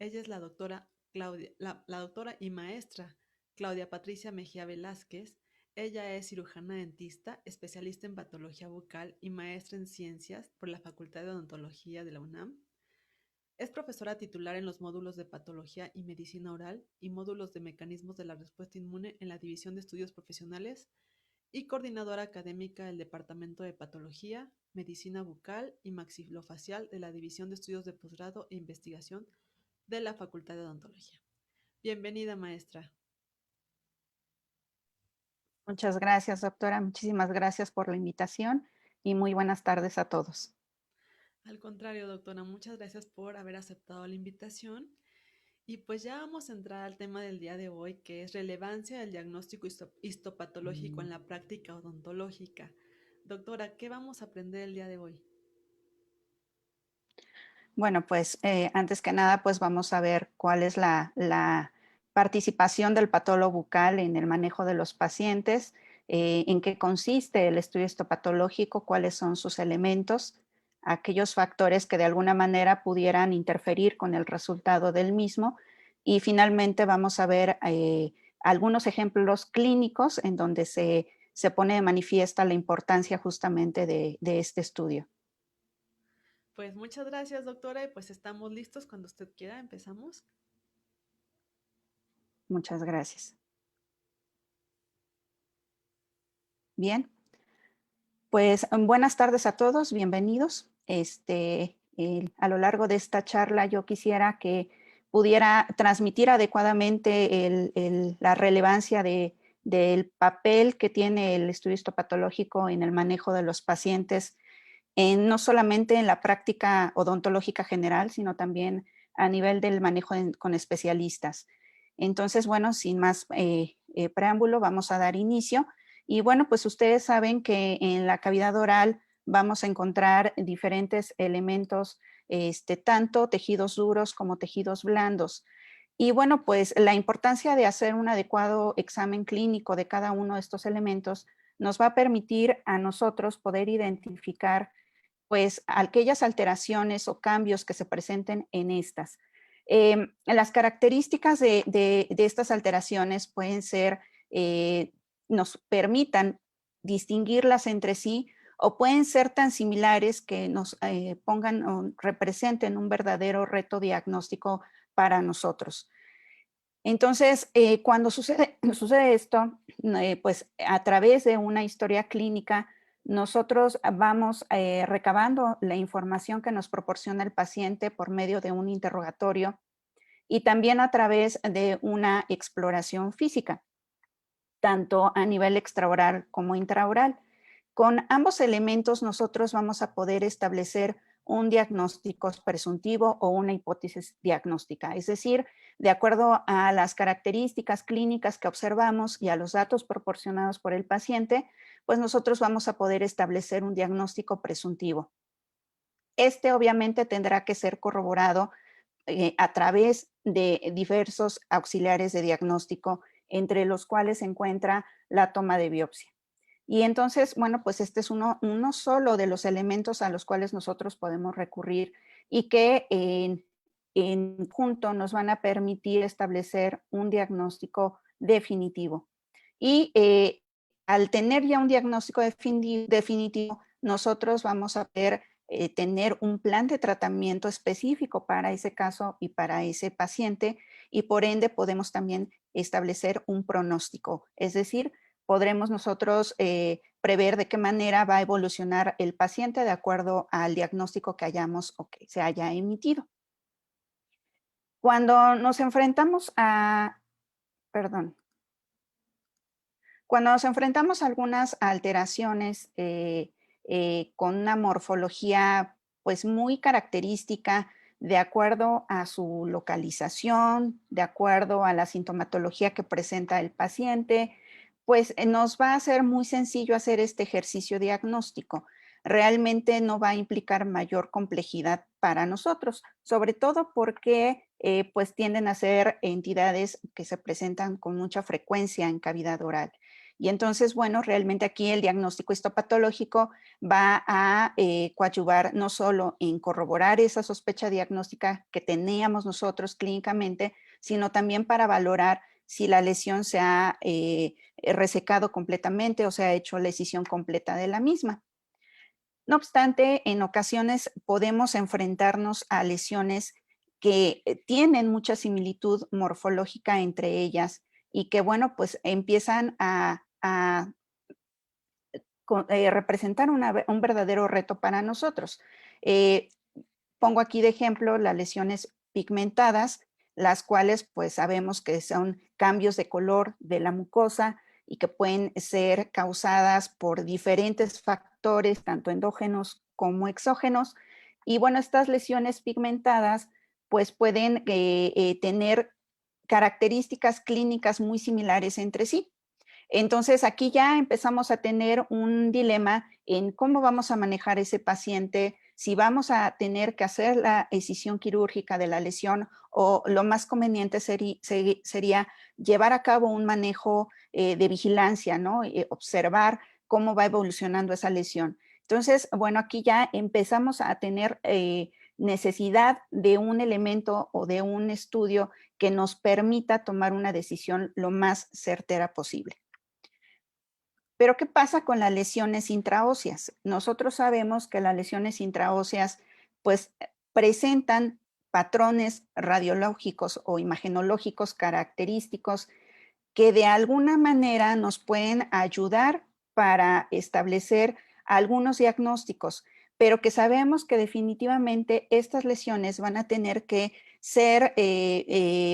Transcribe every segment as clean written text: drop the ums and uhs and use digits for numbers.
Ella es la doctora Claudia, la doctora y maestra Claudia Patricia Mejía Velázquez. Ella es cirujana dentista, especialista en patología bucal y maestra en ciencias por la Facultad de Odontología de la UNAM. Es profesora titular en los módulos de Patología y Medicina Oral y módulos de Mecanismos de la Respuesta Inmune en la División de Estudios Profesionales y coordinadora académica del Departamento de Patología, Medicina Bucal y Maxilofacial de la División de Estudios de Posgrado e Investigación de la Facultad de Odontología. Bienvenida, maestra. Muchas gracias, doctora. Muchísimas gracias por la invitación y muy buenas tardes a todos. Al contrario, doctora, muchas gracias por haber aceptado la invitación. Y pues ya vamos a entrar al tema del día de hoy, que es relevancia del diagnóstico histopatológico en la práctica odontológica. Doctora, ¿qué vamos a aprender el día de hoy? Bueno, pues antes que nada, pues vamos a ver cuál es la participación del patólogo bucal en el manejo de los pacientes, en qué consiste el estudio histopatológico, cuáles son sus elementos, aquellos factores que de alguna manera pudieran interferir con el resultado del mismo. Y finalmente vamos a ver algunos ejemplos clínicos en donde se pone de manifiesta la importancia justamente de este estudio. Pues muchas gracias, doctora, y pues estamos listos cuando usted quiera. Empezamos. Muchas gracias. Bien, pues buenas tardes a todos, bienvenidos. A lo largo de esta charla yo quisiera que pudiera transmitir adecuadamente la relevancia del papel que tiene el estudio histopatológico en el manejo de los pacientes, no solamente en la práctica odontológica general, sino también a nivel del manejo con especialistas. Entonces, bueno, sin más preámbulo, vamos a dar inicio. Y bueno, pues ustedes saben que en la cavidad oral vamos a encontrar diferentes elementos, tanto tejidos duros como tejidos blandos. Y bueno, pues la importancia de hacer un adecuado examen clínico de cada uno de estos elementos nos va a permitir a nosotros poder identificar pues aquellas alteraciones o cambios que se presenten en estas. Las características de estas alteraciones pueden ser, nos permitan distinguirlas entre sí o pueden ser tan similares que nos pongan o representen un verdadero reto diagnóstico para nosotros. Entonces, cuando sucede esto, pues a través de una historia clínica, nosotros vamos recabando la información que nos proporciona el paciente por medio de un interrogatorio y también a través de una exploración física, tanto a nivel extraoral como intraoral. Con ambos elementos nosotros vamos a poder establecer un diagnóstico presuntivo o una hipótesis diagnóstica, es decir, de acuerdo a las características clínicas que observamos y a los datos proporcionados por el paciente, pues nosotros vamos a poder establecer un diagnóstico presuntivo. Este obviamente tendrá que ser corroborado a través de diversos auxiliares de diagnóstico, entre los cuales se encuentra la toma de biopsia. Y entonces, bueno, pues este es uno solo de los elementos a los cuales nosotros podemos recurrir y que en junto nos van a permitir establecer un diagnóstico definitivo. Y al tener ya un diagnóstico definitivo, nosotros vamos a poder tener un plan de tratamiento específico para ese caso y para ese paciente y por ende podemos también establecer un pronóstico, es decir, podremos nosotros prever de qué manera va a evolucionar el paciente de acuerdo al diagnóstico que hayamos o que se haya emitido. Cuando nos enfrentamos a, perdón, cuando nos enfrentamos a algunas alteraciones con una morfología pues muy característica de acuerdo a su localización, de acuerdo a la sintomatología que presenta el paciente, pues nos va a ser muy sencillo hacer este ejercicio diagnóstico. Realmente no va a implicar mayor complejidad para nosotros, sobre todo porque pues tienden a ser entidades que se presentan con mucha frecuencia en cavidad oral. Y entonces, bueno, realmente aquí el diagnóstico histopatológico va a coadyuvar no solo en corroborar esa sospecha diagnóstica que teníamos nosotros clínicamente, sino también para valorar si la lesión se ha resecado completamente o se ha hecho la escisión completa de la misma. No obstante, en ocasiones podemos enfrentarnos a lesiones que tienen mucha similitud morfológica entre ellas y que, bueno, pues empiezan a representar un verdadero reto para nosotros. Eh, Pongo aquí de ejemplo las lesiones pigmentadas, las cuales pues sabemos que son cambios de color de la mucosa y que pueden ser causadas por diferentes factores, tanto endógenos como exógenos. Y bueno, estas lesiones pigmentadas pues pueden tener características clínicas muy similares entre sí. Entonces, aquí ya empezamos a tener un dilema en cómo vamos a manejar ese paciente, si vamos a tener que hacer la escisión quirúrgica de la lesión o lo más conveniente sería llevar a cabo un manejo de vigilancia, ¿no? Observar cómo va evolucionando esa lesión. Entonces, bueno, aquí ya empezamos a tener necesidad de un elemento o de un estudio que nos permita tomar una decisión lo más certera posible. Pero, ¿qué pasa con las lesiones intraóseas? Nosotros sabemos que las lesiones intraóseas, pues, presentan patrones radiológicos o imagenológicos característicos que de alguna manera nos pueden ayudar para establecer algunos diagnósticos, pero que sabemos que definitivamente estas lesiones van a tener que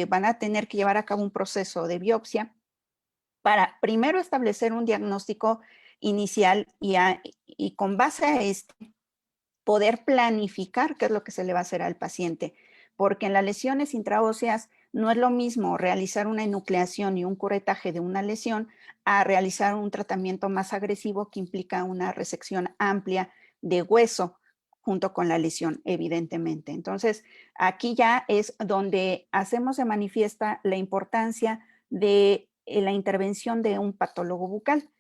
van a tener que llevar a cabo un proceso de biopsia para primero establecer un diagnóstico inicial y con base a este poder planificar qué es lo que se le va a hacer al paciente, porque en las lesiones intraóseas no es lo mismo realizar una enucleación y un curetaje de una lesión a realizar un tratamiento más agresivo que implica una resección amplia de hueso junto con la lesión, evidentemente. Entonces, aquí ya es donde hacemos de manifiesta la importancia de la intervención de un patólogo bucal.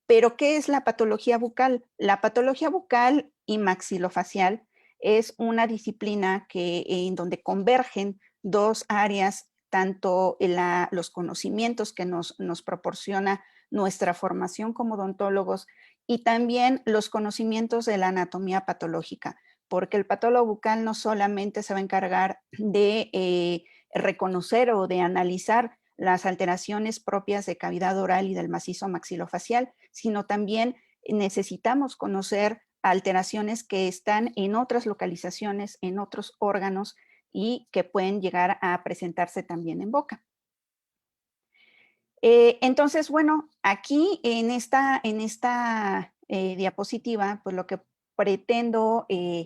Pero, ¿qué es la patología bucal? La patología bucal y maxilofacial es una disciplina en donde convergen dos áreas, tanto los conocimientos que nos proporciona nuestra formación como odontólogos y también los conocimientos de la anatomía patológica, porque el patólogo bucal no solamente se va a encargar de reconocer o de analizar las alteraciones propias de cavidad oral y del macizo maxilofacial, sino también necesitamos conocer alteraciones que están en otras localizaciones, en otros órganos y que pueden llegar a presentarse también en boca. Entonces, bueno, aquí en esta diapositiva, pues lo que pretendo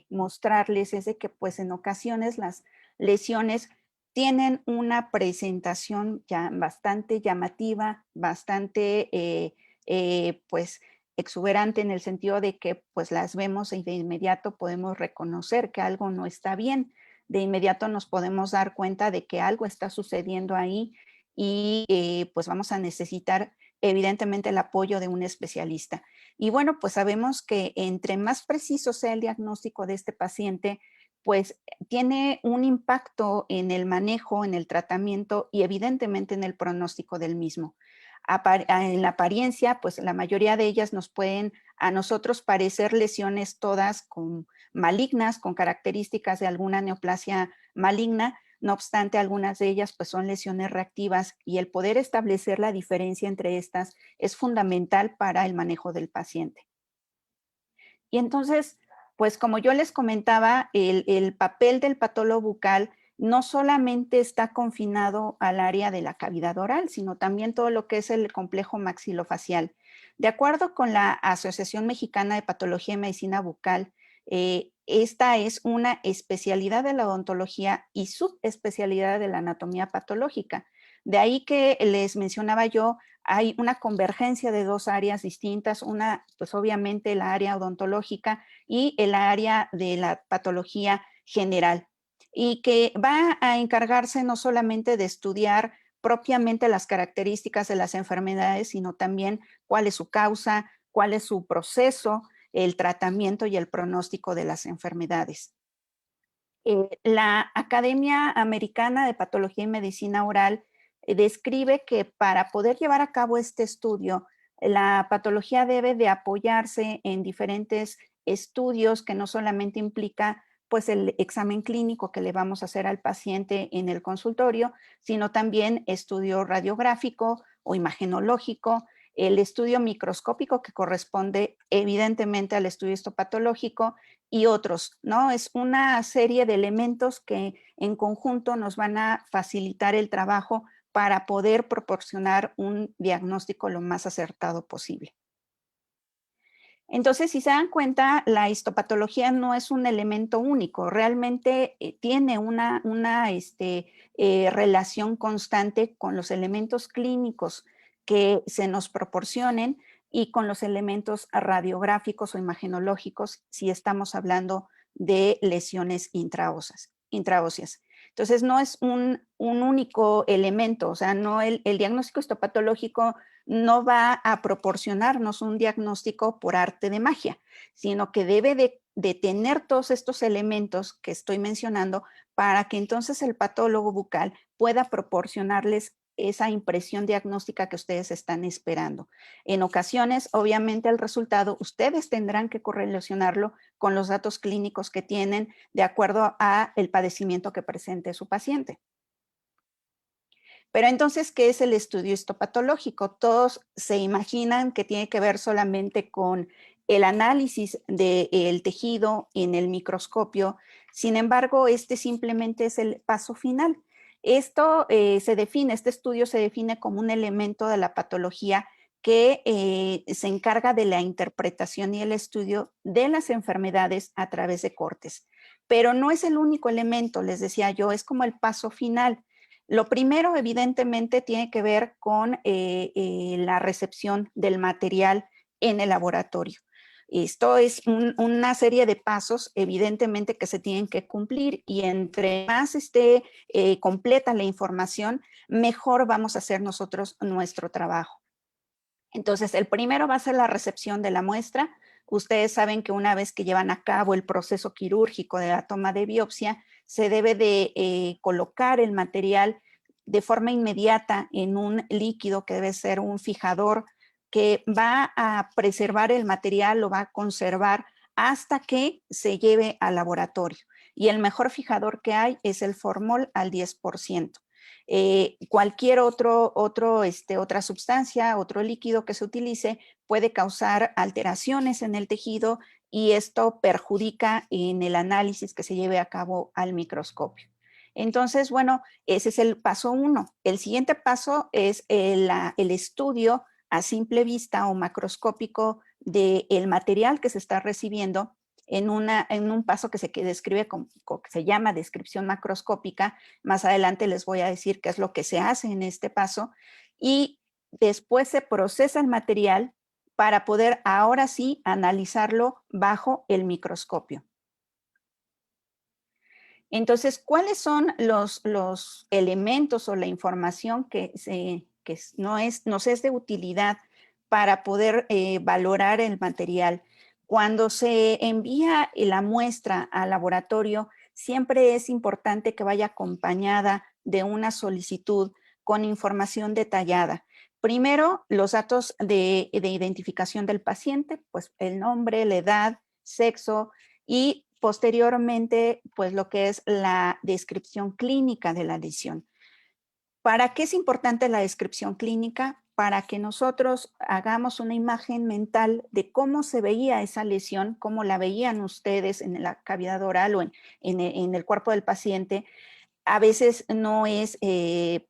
mostrarles es de que pues en ocasiones las lesiones tienen una presentación ya bastante llamativa, bastante pues exuberante en el sentido de que pues las vemos y de inmediato podemos reconocer que algo no está bien. De inmediato nos podemos dar cuenta de que algo está sucediendo ahí y pues vamos a necesitar evidentemente el apoyo de un especialista. Y bueno, pues sabemos que entre más preciso sea el diagnóstico de este paciente, pues tiene un impacto en el manejo, en el tratamiento y evidentemente en el pronóstico del mismo. En la apariencia, pues la mayoría de ellas nos pueden a nosotros parecer lesiones todas malignas, con características de alguna neoplasia maligna. No obstante, algunas de ellas pues, son lesiones reactivas y el poder establecer la diferencia entre estas es fundamental para el manejo del paciente. Y entonces, pues como yo les comentaba, el papel del patólogo bucal no solamente está confinado al área de la cavidad oral, sino también todo lo que es el complejo maxilofacial. De acuerdo con la Asociación Mexicana de Patología y Medicina Bucal, esta es una especialidad de la odontología y subespecialidad de la anatomía patológica. De ahí que les mencionaba yo, hay una convergencia de dos áreas distintas, una pues obviamente la área odontológica y el área de la patología general, y que va a encargarse no solamente de estudiar propiamente las características de las enfermedades, sino también cuál es su causa, cuál es su proceso, el tratamiento y el pronóstico de las enfermedades. La Academia Americana de Patología y Medicina Oral describe que para poder llevar a cabo este estudio, la patología debe de apoyarse en diferentes estudios que no solamente implica pues el examen clínico que le vamos a hacer al paciente en el consultorio, sino también estudio radiográfico o imagenológico, el estudio microscópico que corresponde evidentemente al estudio histopatológico y otros, ¿no? Es una serie de elementos que en conjunto nos van a facilitar el trabajo para poder proporcionar un diagnóstico lo más acertado posible. Entonces, si se dan cuenta, la histopatología no es un elemento único, realmente tiene una relación constante con los elementos clínicos que se nos proporcionen y con los elementos radiográficos o imagenológicos si estamos hablando de lesiones intraóseas. Entonces, no es un único elemento, o sea, no el diagnóstico histopatológico no va a proporcionarnos un diagnóstico por arte de magia, sino que debe de tener todos estos elementos que estoy mencionando para que entonces el patólogo bucal pueda proporcionarles esa impresión diagnóstica que ustedes están esperando. En ocasiones, obviamente, el resultado ustedes tendrán que correlacionarlo con los datos clínicos que tienen de acuerdo a el padecimiento que presente su paciente. Pero entonces, ¿qué es el estudio histopatológico? Todos se imaginan que tiene que ver solamente con el análisis del tejido en el microscopio. Sin embargo, este simplemente es el paso final. Esto este estudio se define como un elemento de la patología que se encarga de la interpretación y el estudio de las enfermedades a través de cortes. Pero no es el único elemento, les decía yo, es como el paso final. Lo primero, evidentemente, tiene que ver con la recepción del material en el laboratorio. Esto es una serie de pasos, evidentemente, que se tienen que cumplir y entre más esté completa la información, mejor vamos a hacer nosotros nuestro trabajo. Entonces, el primero va a ser la recepción de la muestra. Ustedes saben que una vez que llevan a cabo el proceso quirúrgico de la toma de biopsia, se debe de colocar el material de forma inmediata en un líquido que debe ser un fijador que va a preservar el material, lo va a conservar hasta que se lleve al laboratorio. Y el mejor fijador que hay es el formol al 10%. Cualquier otra sustancia, otro líquido que se utilice puede causar alteraciones en el tejido y esto perjudica en el análisis que se lleve a cabo al microscopio. Entonces, bueno, ese es el paso 1. El siguiente paso es el estudio a simple vista o macroscópico del material que se está recibiendo en un paso que se describe que se llama descripción macroscópica. Más adelante les voy a decir qué es lo que se hace en este paso. Y después se procesa el material para poder ahora sí analizarlo bajo el microscopio. Entonces, ¿cuáles son los elementos o la información que nos es de utilidad para poder valorar el material? Cuando se envía la muestra al laboratorio, siempre es importante que vaya acompañada de una solicitud con información detallada. Primero, los datos de identificación del paciente, pues el nombre, la edad, sexo y posteriormente, pues lo que es la descripción clínica de la lesión. ¿Para qué es importante la descripción clínica? Para que nosotros hagamos una imagen mental de cómo se veía esa lesión, cómo la veían ustedes en la cavidad oral o en el cuerpo del paciente. A veces no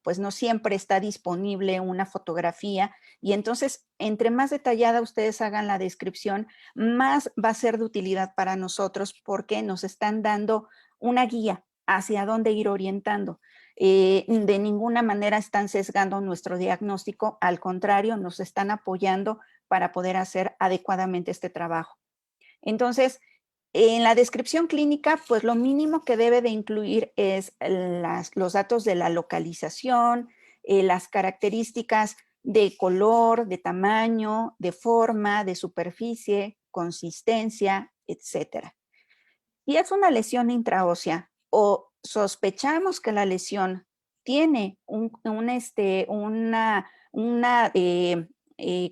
pues no siempre está disponible una fotografía y entonces entre más detallada ustedes hagan la descripción, más va a ser de utilidad para nosotros porque nos están dando una guía hacia dónde ir orientando. De ninguna manera están sesgando nuestro diagnóstico, al contrario, nos están apoyando para poder hacer adecuadamente este trabajo. Entonces, en la descripción clínica, pues lo mínimo que debe de incluir es los datos de la localización, las características de color, de tamaño, de forma, de superficie, consistencia, etcétera. Si es una lesión intraósea o sospechamos que la lesión tiene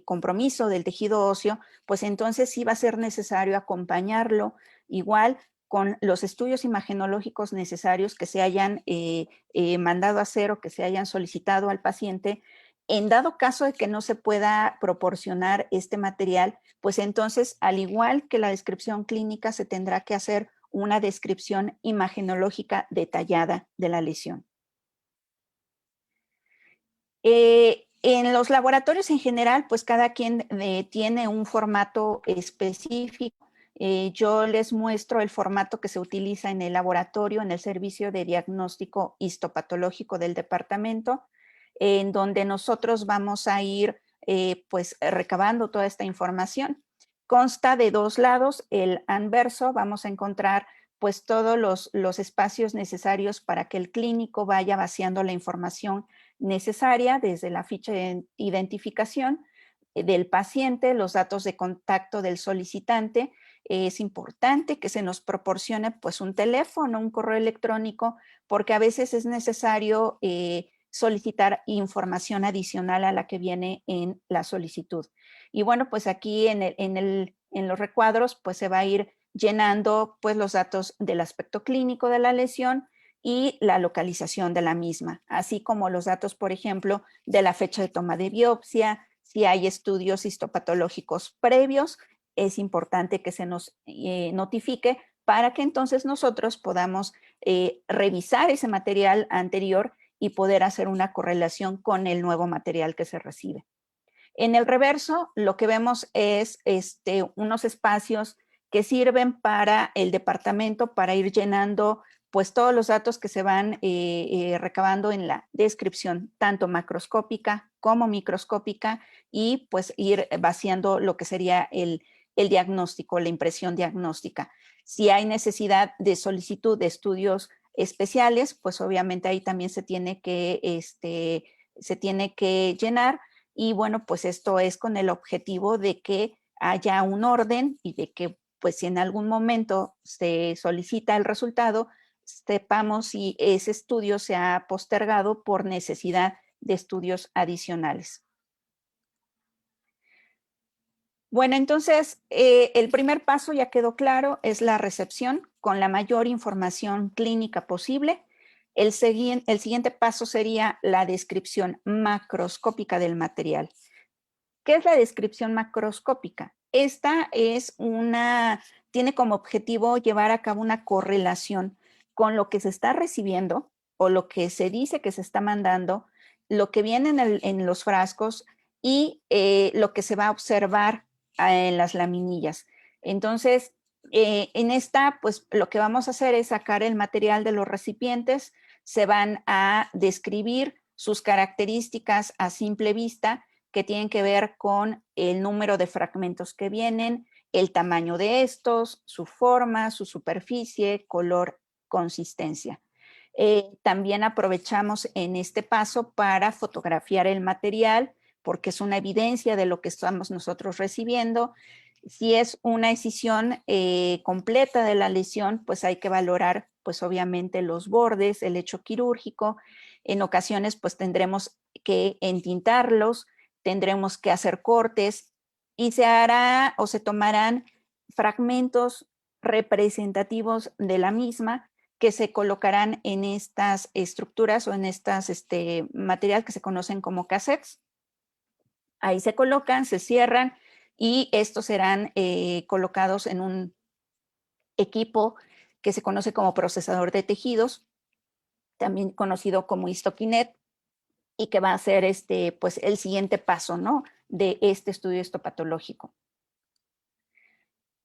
compromiso del tejido óseo, pues entonces sí va a ser necesario acompañarlo igual con los estudios imagenológicos necesarios que se hayan mandado a hacer o que se hayan solicitado al paciente. En dado caso de que no se pueda proporcionar este material, pues entonces, al igual que la descripción clínica, se tendrá que hacer una descripción imagenológica detallada de la lesión. En los laboratorios en general, pues cada quien tiene un formato específico. Yo les muestro el formato que se utiliza en el laboratorio, en el servicio de diagnóstico histopatológico del departamento, en donde nosotros vamos a ir pues recabando toda esta información. Consta de dos lados, el anverso, vamos a encontrar pues todos los espacios necesarios para que el clínico vaya vaciando la información necesaria, desde la ficha de identificación del paciente, los datos de contacto del solicitante. Es importante que se nos proporcione pues un teléfono, un correo electrónico, porque a veces es necesario solicitar información adicional a la que viene en la solicitud. Y bueno, pues aquí en los recuadros pues se va a ir llenando pues los datos del aspecto clínico de la lesión y la localización de la misma, así como los datos, por ejemplo, de la fecha de toma de biopsia, si hay estudios histopatológicos previos, es importante que se nos notifique para que entonces nosotros podamos revisar ese material anterior y poder hacer una correlación con el nuevo material que se recibe. En el reverso, lo que vemos es unos espacios que sirven para el departamento para ir llenando pues todos los datos que se van recabando en la descripción, tanto macroscópica como microscópica, y pues ir vaciando lo que sería el diagnóstico, la impresión diagnóstica. Si hay necesidad de solicitud de estudios especiales, pues obviamente ahí también se tiene que llenar. Y bueno, pues esto es con el objetivo de que haya un orden y de que pues si en algún momento se solicita el resultado, sepamos si ese estudio se ha postergado por necesidad de estudios adicionales. Bueno, entonces el primer paso ya quedó claro, es la recepción con la mayor información clínica posible. El siguiente paso sería la descripción macroscópica del material. ¿Qué es la descripción macroscópica? Esta tiene como objetivo llevar a cabo una correlación con lo que se está recibiendo o lo que se dice que se está mandando, lo que viene en los frascos y lo que se va a observar en las laminillas. Entonces, en esta, pues lo que vamos a hacer es sacar el material de los recipientes, se van a describir sus características a simple vista, que tienen que ver con el número de fragmentos que vienen, el tamaño de estos, su forma, su superficie, color, consistencia. También aprovechamos en este paso para fotografiar el material, porque es una evidencia de lo que estamos nosotros recibiendo. Si es una escisión completa de la lesión, pues hay que valorar, pues obviamente los bordes, el hecho quirúrgico. En ocasiones, pues tendremos que entintarlos, tendremos que hacer cortes y se hará o se tomarán fragmentos representativos de la misma que se colocarán en estas estructuras o en estas material que se conocen como cassettes. Ahí se colocan, se cierran y estos serán colocados en un equipo que se conoce como procesador de tejidos, también conocido como Histokinet, y que va a ser pues, el siguiente paso, ¿no?, de este estudio histopatológico.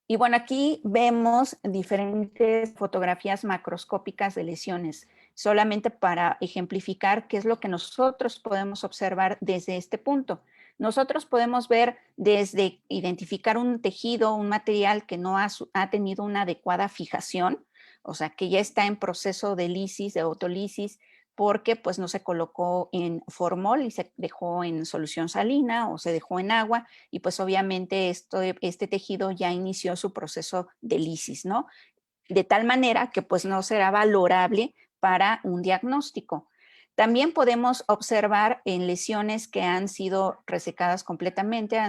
Y bueno, aquí vemos diferentes fotografías macroscópicas de lesiones, solamente para ejemplificar qué es lo que nosotros podemos observar desde este punto. Nosotros podemos ver desde identificar un tejido, un material que no ha tenido una adecuada fijación, o sea, que ya está en proceso de lisis, de autolisis, porque pues no se colocó en formol y se dejó en solución salina o se dejó en agua y pues obviamente este tejido ya inició su proceso de lisis, ¿no? De tal manera que pues no será valorable para un diagnóstico. También podemos observar en lesiones que han sido resecadas completamente,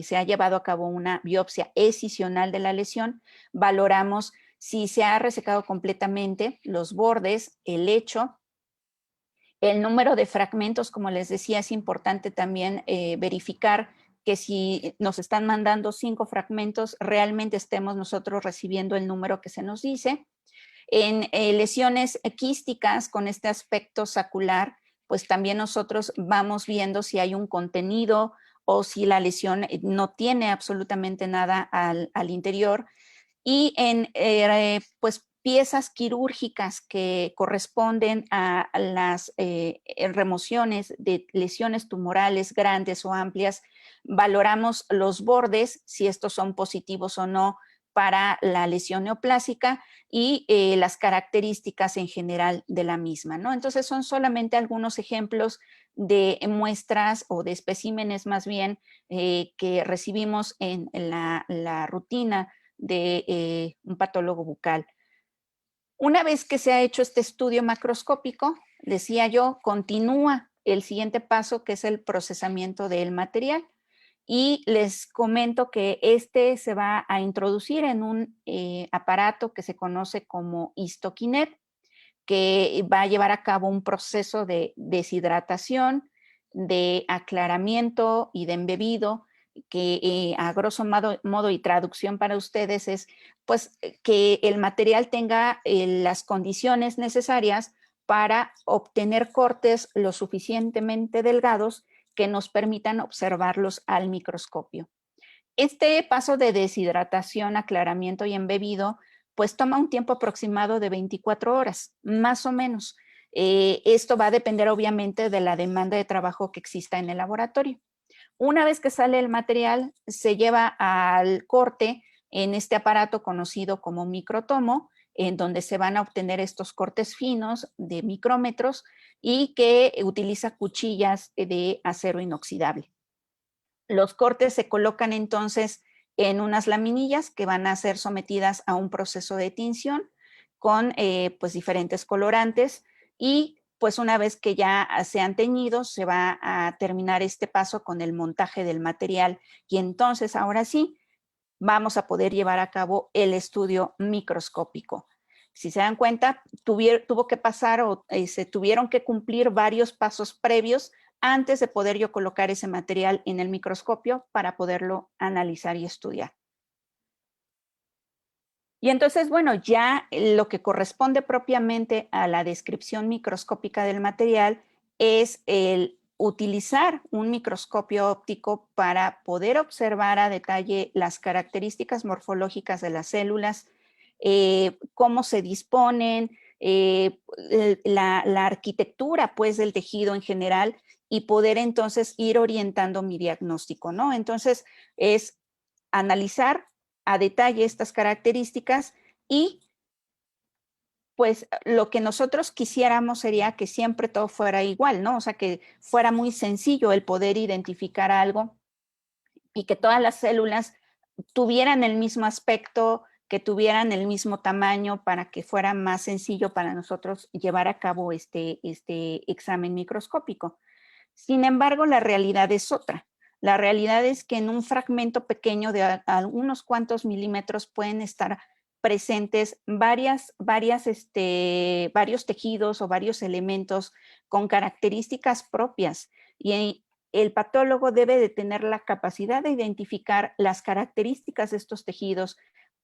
se ha llevado a cabo una biopsia escisional de la lesión, valoramos si se ha resecado completamente los bordes, el lecho, el número de fragmentos. Como les decía, es importante también verificar que si nos están mandando 5 fragmentos, realmente estemos nosotros recibiendo el número que se nos dice. En lesiones quísticas con este aspecto sacular, pues también nosotros vamos viendo si hay un contenido o si la lesión no tiene absolutamente nada al interior. Y en pues piezas quirúrgicas que corresponden a las remociones de lesiones tumorales grandes o amplias, valoramos los bordes, si estos son positivos o no para la lesión neoplásica y las características en general de la misma, ¿no? Entonces son solamente algunos ejemplos de muestras o de especímenes más bien que recibimos en la rutina de un patólogo bucal. Una vez que se ha hecho este estudio macroscópico, decía yo, continúa el siguiente paso, que es el procesamiento del material. Y les comento que este se va a introducir en un aparato que se conoce como histoquinet, que va a llevar a cabo un proceso de deshidratación, de aclaramiento y de embebido, que a grosso modo y traducción para ustedes es pues que el material tenga las condiciones necesarias para obtener cortes lo suficientemente delgados que nos permitan observarlos al microscopio. Este paso de deshidratación, aclaramiento y embebido, pues toma un tiempo aproximado de 24 horas, más o menos. Esto va a depender obviamente de la demanda de trabajo que exista en el laboratorio. Una vez que sale el material, se lleva al corte en este aparato conocido como microtomo, en donde se van a obtener estos cortes finos de micrómetros y que utiliza cuchillas de acero inoxidable. Los cortes se colocan entonces en unas laminillas que van a ser sometidas a un proceso de tinción con pues diferentes colorantes y pues una vez que ya se han teñido se va a terminar este paso con el montaje del material y entonces ahora sí vamos a poder llevar a cabo el estudio microscópico. Si se dan cuenta, tuvo que pasar o se tuvieron que cumplir varios pasos previos antes de poder yo colocar ese material en el microscopio para poderlo analizar y estudiar. Y entonces, bueno, ya lo que corresponde propiamente a la descripción microscópica del material es el utilizar un microscopio óptico para poder observar a detalle las características morfológicas de las células, cómo se disponen, la arquitectura pues del tejido en general y poder entonces ir orientando mi diagnóstico, ¿no? Entonces es analizar a detalle estas características y pues lo que nosotros quisiéramos sería que siempre todo fuera igual, ¿no? O sea, que fuera muy sencillo el poder identificar algo y que todas las células tuvieran el mismo aspecto, que tuvieran el mismo tamaño para que fuera más sencillo para nosotros llevar a cabo este examen microscópico. Sin embargo, la realidad es otra. La realidad es que en un fragmento pequeño de algunos cuantos milímetros pueden estar presentes varios tejidos o varios elementos con características propias y el patólogo debe de tener la capacidad de identificar las características de estos tejidos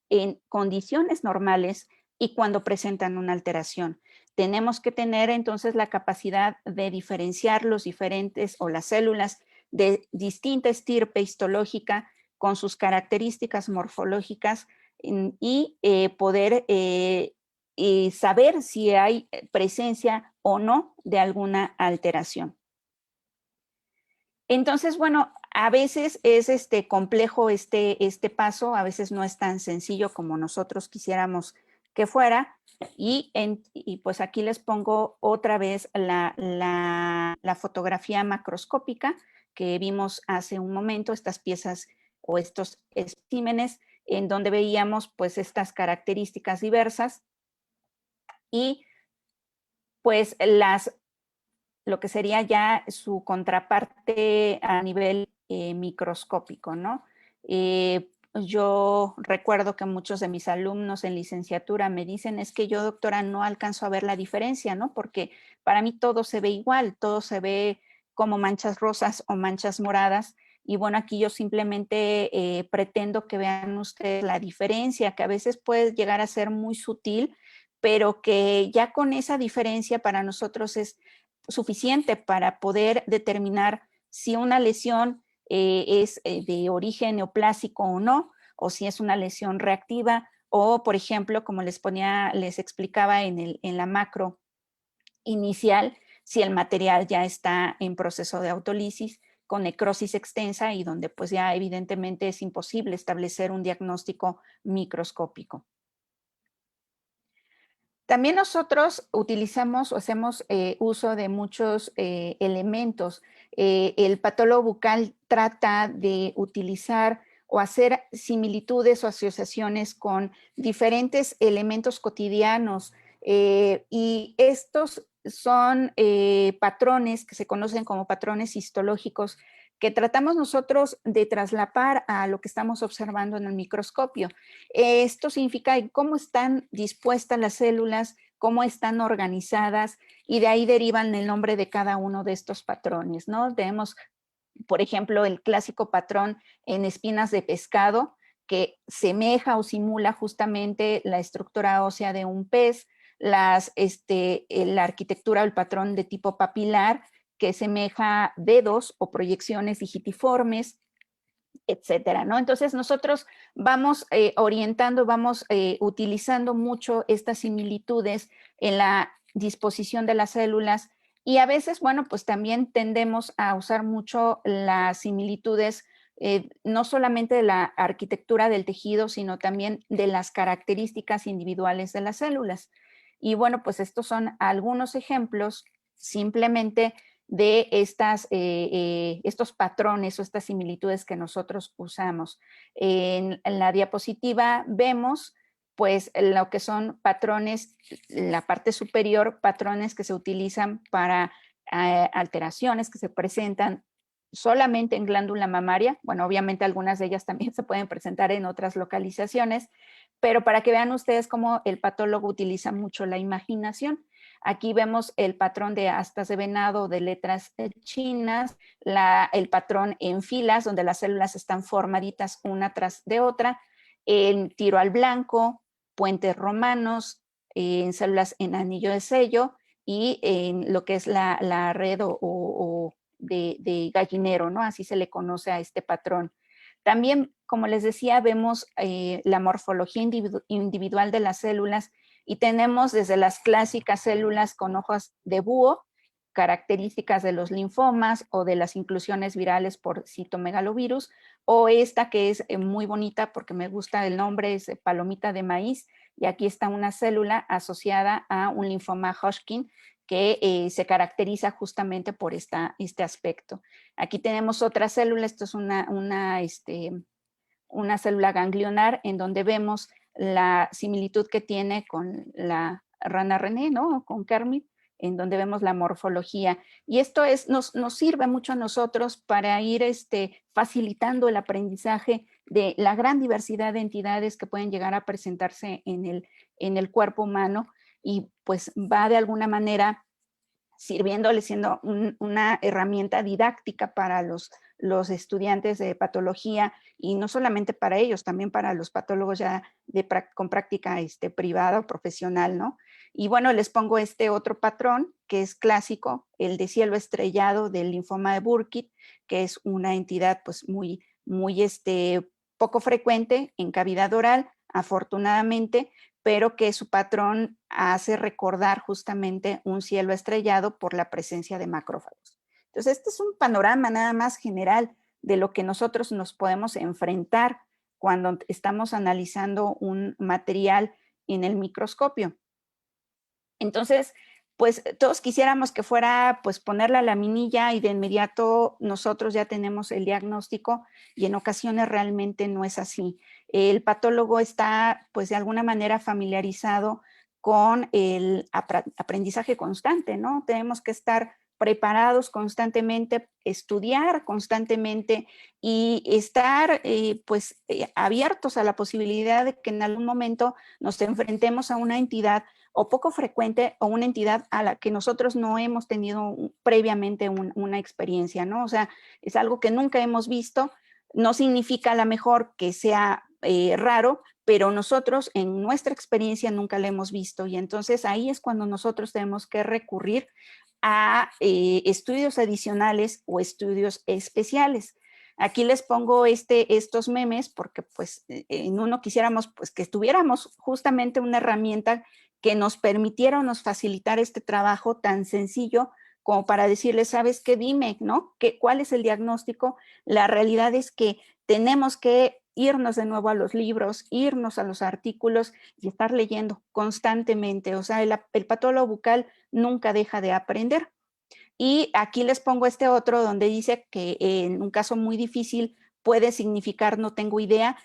en condiciones normales y cuando presentan una alteración. Tenemos que tener entonces la capacidad de diferenciar los diferentes o las células de distinta estirpe histológica con sus características morfológicas y poder saber si hay presencia o no de alguna alteración. Entonces, bueno, a veces es complejo este paso, a veces no es tan sencillo como nosotros quisiéramos que fuera. Y pues aquí les pongo otra vez la fotografía macroscópica que vimos hace un momento, estas piezas o estos especímenes, en donde veíamos pues estas características diversas y pues lo que sería ya su contraparte a nivel microscópico, ¿no? Yo recuerdo que muchos de mis alumnos en licenciatura me dicen, es que yo, doctora, no alcanzo a ver la diferencia, ¿no? Porque para mí todo se ve igual, todo se ve como manchas rosas o manchas moradas. Y bueno, aquí yo simplemente pretendo que vean ustedes la diferencia, que a veces puede llegar a ser muy sutil, pero que ya con esa diferencia para nosotros es suficiente para poder determinar si una lesión es de origen neoplásico o no, o si es una lesión reactiva, o por ejemplo, como les explicaba en la macro inicial, si el material ya está en proceso de autólisis con necrosis extensa y donde pues ya evidentemente es imposible establecer un diagnóstico microscópico. También nosotros utilizamos o hacemos uso de muchos elementos. El patólogo bucal trata de utilizar o hacer similitudes o asociaciones con diferentes elementos cotidianos y estos son patrones que se conocen como patrones histológicos que tratamos nosotros de traslapar a lo que estamos observando en el microscopio. Esto significa cómo están dispuestas las células, cómo están organizadas y de ahí derivan el nombre de cada uno de estos patrones, ¿no? Tenemos, por ejemplo, el clásico patrón en espinas de pescado que semeja o simula justamente la estructura ósea de un pez, la arquitectura o el patrón de tipo papilar que semeja dedos o proyecciones digitiformes, etcétera, ¿no? Entonces nosotros vamos orientando, vamos utilizando mucho estas similitudes en la disposición de las células y a veces, bueno, pues también tendemos a usar mucho las similitudes no solamente de la arquitectura del tejido, sino también de las características individuales de las células. Y bueno, pues estos son algunos ejemplos simplemente de estos patrones o estas similitudes que nosotros usamos. En la diapositiva vemos pues lo que son patrones, la parte superior, patrones que se utilizan para alteraciones que se presentan solamente en glándula mamaria. Bueno, obviamente algunas de ellas también se pueden presentar en otras localizaciones, pero para que vean ustedes cómo el patólogo utiliza mucho la imaginación. Aquí vemos el patrón de astas de venado de letras chinas, el patrón en filas donde las células están formaditas una tras de otra, el tiro al blanco, puentes romanos, en células en anillo de sello y en lo que es la red o de gallinero, ¿no? Así se le conoce a este patrón. También, como les decía, vemos la morfología individual de las células y tenemos desde las clásicas células con hojas de búho, características de los linfomas o de las inclusiones virales por citomegalovirus, o esta que es muy bonita porque me gusta el nombre, es palomita de maíz, y aquí está una célula asociada a un linfoma Hodgkin que se caracteriza justamente por este aspecto. Aquí tenemos otra célula, esto es una célula ganglionar en donde vemos la similitud que tiene con la rana René, ¿no? Con Kermit, en donde vemos la morfología. Y esto nos sirve mucho a nosotros para ir facilitando el aprendizaje de la gran diversidad de entidades que pueden llegar a presentarse en el cuerpo humano y pues va de alguna manera sirviéndole, siendo una herramienta didáctica para los estudiantes de patología y no solamente para ellos, también para los patólogos ya con práctica privada o profesional, ¿no? Y bueno, les pongo este otro patrón que es clásico, el de cielo estrellado del linfoma de Burkitt, que es una entidad pues muy poco frecuente en cavidad oral, afortunadamente, pero que su patrón hace recordar justamente un cielo estrellado por la presencia de macrófagos. Entonces, este es un panorama nada más general de lo que nosotros nos podemos enfrentar cuando estamos analizando un material en el microscopio. Entonces, pues todos quisiéramos que fuera, pues poner la laminilla y de inmediato nosotros ya tenemos el diagnóstico, y en ocasiones realmente no es así. El patólogo está, pues de alguna manera familiarizado con el aprendizaje constante, ¿no? Tenemos que estar preparados constantemente, estudiar constantemente y estar abiertos a la posibilidad de que en algún momento nos enfrentemos a una entidad o poco frecuente o una entidad a la que nosotros no hemos tenido previamente una experiencia, ¿no? O sea, es algo que nunca hemos visto, no significa a lo mejor que sea raro, pero nosotros en nuestra experiencia nunca la hemos visto, y entonces ahí es cuando nosotros tenemos que recurrir a estudios adicionales o estudios especiales. Aquí les pongo estos memes porque pues en uno quisiéramos pues que tuviéramos justamente una herramienta que nos permitiera o nos facilitara este trabajo tan sencillo como para decirles, ¿sabes qué? Dime, ¿no? ¿Cuál es el diagnóstico? La realidad es que tenemos que irnos de nuevo a los libros, irnos a los artículos y estar leyendo constantemente. O sea, el patólogo bucal nunca deja de aprender. Y aquí les pongo este otro donde dice que en un caso muy difícil puede significar no tengo idea.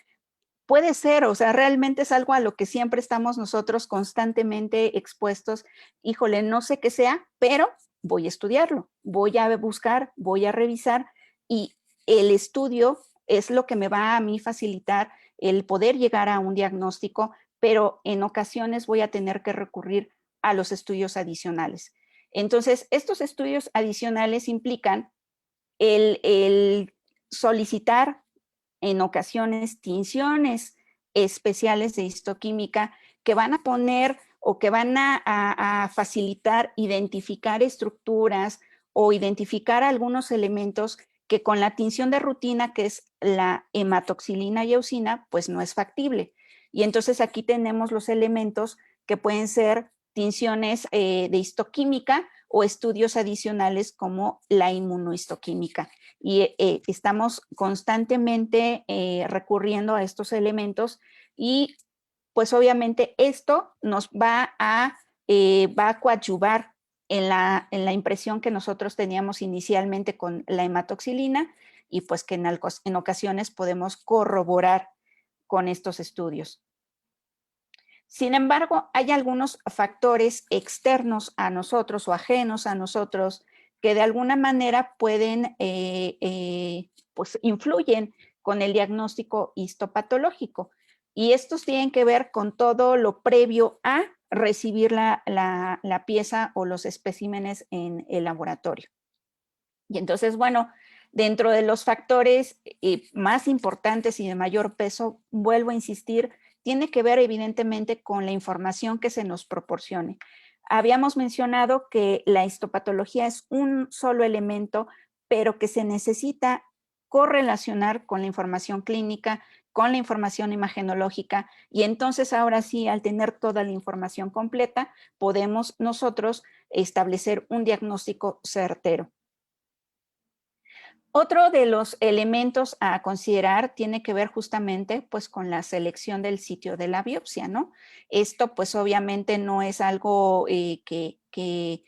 Puede ser, o sea, realmente es algo a lo que siempre estamos nosotros constantemente expuestos. Híjole, no sé qué sea, pero voy a estudiarlo, voy a buscar, voy a revisar, y el estudio es lo que me va a mí facilitar el poder llegar a un diagnóstico, pero en ocasiones voy a tener que recurrir a los estudios adicionales. Entonces, estos estudios adicionales implican el solicitar en ocasiones tinciones especiales de histoquímica que van a poner o que van a facilitar identificar estructuras o identificar algunos elementos que con la tinción de rutina, que es la hematoxilina y eosina, pues no es factible. Y entonces aquí tenemos los elementos que pueden ser tinciones de histoquímica o estudios adicionales como la inmunohistoquímica. Y estamos constantemente recurriendo a estos elementos, y pues obviamente esto nos va a coadyuvar en la impresión que nosotros teníamos inicialmente con la hematoxilina, y pues que en ocasiones podemos corroborar con estos estudios. Sin embargo, hay algunos factores externos a nosotros o ajenos a nosotros que de alguna manera pueden, pues influyen con el diagnóstico histopatológico. Y estos tienen que ver con todo lo previo a recibir la pieza o los especímenes en el laboratorio. Y entonces, bueno, dentro de los factores más importantes y de mayor peso, vuelvo a insistir, tiene que ver evidentemente con la información que se nos proporcione. Habíamos mencionado que la histopatología es un solo elemento, pero que se necesita correlacionar con la información clínica, con la información imagenológica, y entonces ahora sí, al tener toda la información completa, podemos nosotros establecer un diagnóstico certero. Otro de los elementos a considerar tiene que ver justamente pues con la selección del sitio de la biopsia, ¿no? Esto pues obviamente no es algo que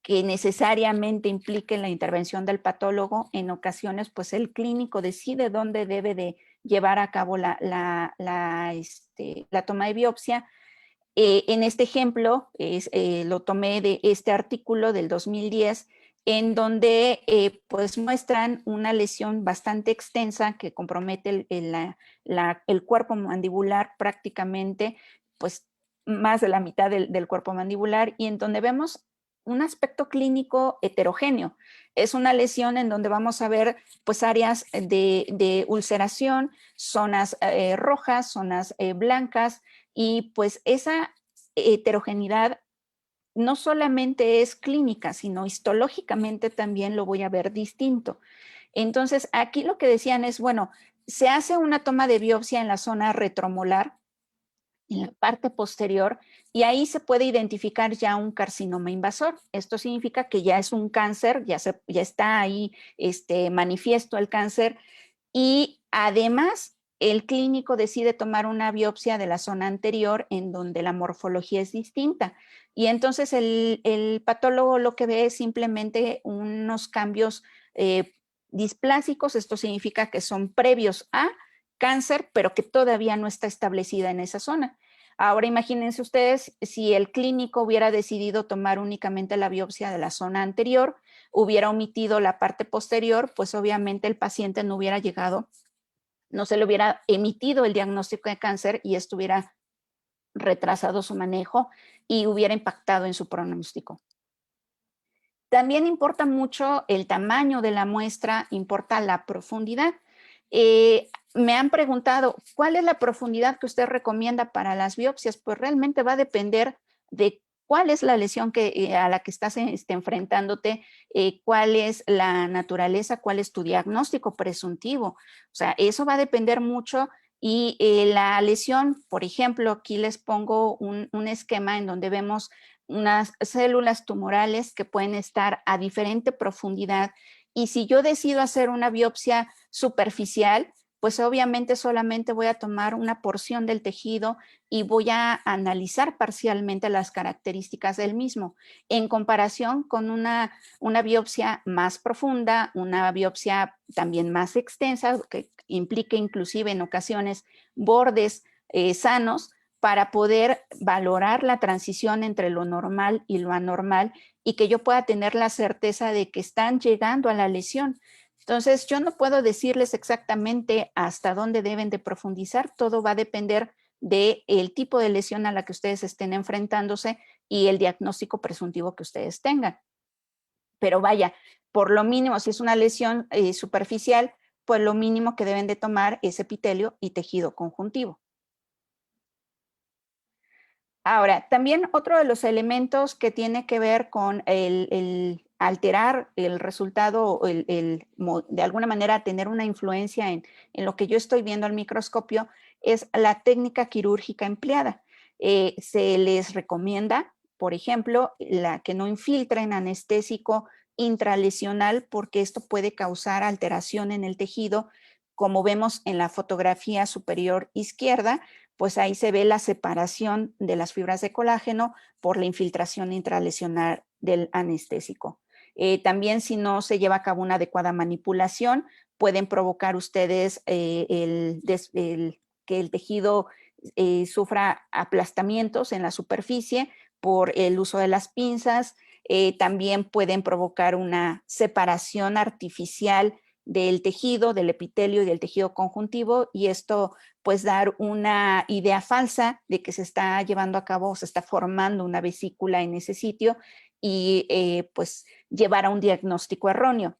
necesariamente implique la intervención del patólogo. En ocasiones pues el clínico decide dónde debe de llevar a cabo la toma de biopsia. En este ejemplo, lo tomé de este artículo del 2010, en donde pues muestran una lesión bastante extensa que compromete el cuerpo mandibular prácticamente, pues más de la mitad del cuerpo mandibular, y en donde vemos un aspecto clínico heterogéneo. Es una lesión en donde vamos a ver pues áreas de ulceración, zonas rojas, zonas blancas, y pues esa heterogeneidad no solamente es clínica, sino histológicamente también lo voy a ver distinto. Entonces, aquí lo que decían es, bueno, se hace una toma de biopsia en la zona retromolar, en la parte posterior, y ahí se puede identificar ya un carcinoma invasor. Esto significa que ya es un cáncer, ya está ahí manifiesto el cáncer, y además el clínico decide tomar una biopsia de la zona anterior en donde la morfología es distinta. Y entonces el patólogo lo que ve es simplemente unos cambios displásicos. Esto significa que son previos a cáncer, pero que todavía no está establecida en esa zona. Ahora imagínense ustedes si el clínico hubiera decidido tomar únicamente la biopsia de la zona anterior, hubiera omitido la parte posterior, pues obviamente el paciente no hubiera llegado, no se le hubiera emitido el diagnóstico de cáncer y estuviera retrasado su manejo y hubiera impactado en su pronóstico. También importa mucho el tamaño de la muestra, importa la profundidad. Me han preguntado, ¿cuál es la profundidad que usted recomienda para las biopsias? Pues realmente va a depender de cuál es la lesión a la que estás enfrentándote, cuál es la naturaleza, cuál es tu diagnóstico presuntivo. O sea, eso va a depender mucho y la lesión, por ejemplo, aquí les pongo un esquema en donde vemos unas células tumorales que pueden estar a diferente profundidad y si yo decido hacer una biopsia superficial, pues obviamente solamente voy a tomar una porción del tejido y voy a analizar parcialmente las características del mismo, en comparación con una biopsia más profunda, una biopsia también más extensa, que implique inclusive en ocasiones bordes sanos, para poder valorar la transición entre lo normal y lo anormal y que yo pueda tener la certeza de que están llegando a la lesión. Entonces, yo no puedo decirles exactamente hasta dónde deben de profundizar, todo va a depender del tipo de lesión a la que ustedes estén enfrentándose y el diagnóstico presuntivo que ustedes tengan. Pero vaya, por lo mínimo, si es una lesión superficial, pues lo mínimo que deben de tomar es epitelio y tejido conjuntivo. Ahora, también otro de los elementos que tiene que ver con el alterar el resultado, de alguna manera tener una influencia en lo que yo estoy viendo al microscopio, es la técnica quirúrgica empleada. Se les recomienda, por ejemplo, que no infiltren anestésico intralesional porque esto puede causar alteración en el tejido, como vemos en la fotografía superior izquierda, pues ahí se ve la separación de las fibras de colágeno por la infiltración intralesional del anestésico. También si no se lleva a cabo una adecuada manipulación, pueden provocar ustedes que el tejido sufra aplastamientos en la superficie por el uso de las pinzas. También pueden provocar una separación artificial del tejido, del epitelio y del tejido conjuntivo, y esto pues dar una idea falsa de que se está llevando a cabo, se está formando una vesícula en ese sitio y pues llevar a un diagnóstico erróneo.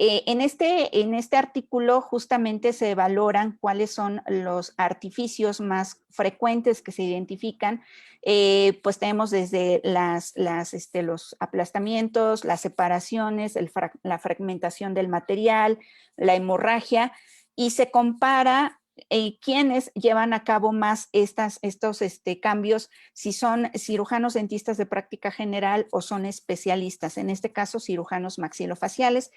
En este artículo justamente se valoran cuáles son los artificios más frecuentes que se identifican. Pues tenemos desde los aplastamientos, las separaciones, la fragmentación del material, la hemorragia, y se compara quiénes llevan a cabo más estos cambios, si son cirujanos dentistas de práctica general o son especialistas, en este caso cirujanos maxilofaciales.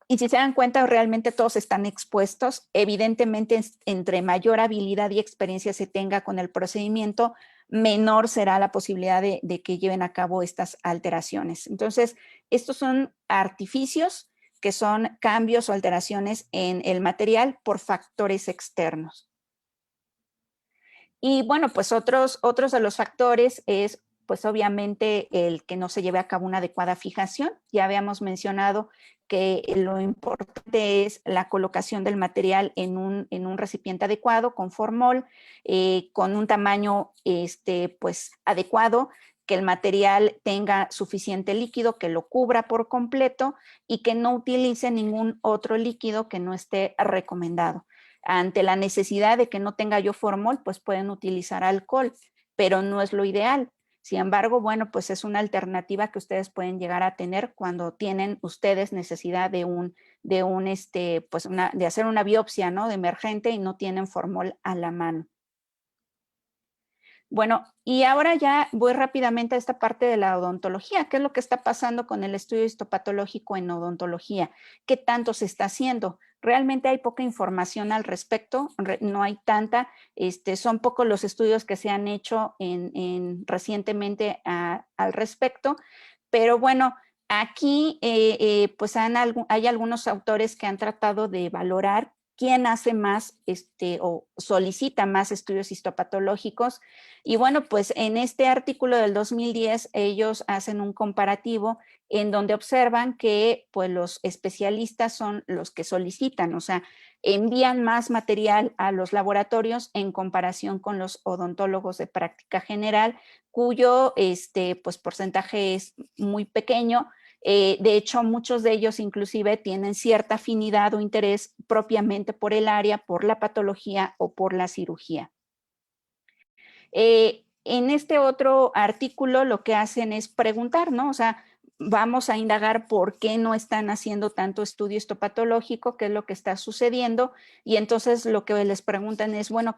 Y si se dan cuenta, realmente todos están expuestos. Evidentemente, entre mayor habilidad y experiencia se tenga con el procedimiento, menor será la posibilidad de que lleven a cabo estas alteraciones. Entonces, estos son artificios que son cambios o alteraciones en el material por factores externos. Y bueno, pues otros de los factores es, pues obviamente, el que no se lleve a cabo una adecuada fijación. Ya habíamos mencionado que lo importante es la colocación del material en un recipiente adecuado, con formol, con un tamaño pues, adecuado, que el material tenga suficiente líquido, que lo cubra por completo y que no utilice ningún otro líquido que no esté recomendado. Ante la necesidad de que no tenga yo formol, pues pueden utilizar alcohol, pero no es lo ideal. Sin embargo, bueno, pues es una alternativa que ustedes pueden llegar a tener cuando tienen ustedes necesidad de hacer una biopsia, ¿no? De emergente y no tienen formol a la mano. Bueno, y ahora ya voy rápidamente a esta parte de la odontología. ¿Qué es lo que está pasando con el estudio histopatológico en odontología? ¿Qué tanto se está haciendo? Realmente hay poca información al respecto, no hay tanta, son pocos los estudios que se han hecho recientemente al respecto, pero bueno, aquí pues hay algunos autores que han tratado de valorar quién hace más o solicita más estudios histopatológicos. Y bueno, pues en este artículo del 2010 ellos hacen un comparativo en donde observan que pues los especialistas son los que solicitan, o sea, envían más material a los laboratorios en comparación con los odontólogos de práctica general, cuyo pues porcentaje es muy pequeño. De hecho, muchos de ellos inclusive tienen cierta afinidad o interés propiamente por el área, por la patología o por la cirugía. En este otro artículo lo que hacen es preguntar, ¿no? O sea, vamos a indagar por qué no están haciendo tanto estudio histopatológico, qué es lo que está sucediendo, y entonces lo que les preguntan es, bueno,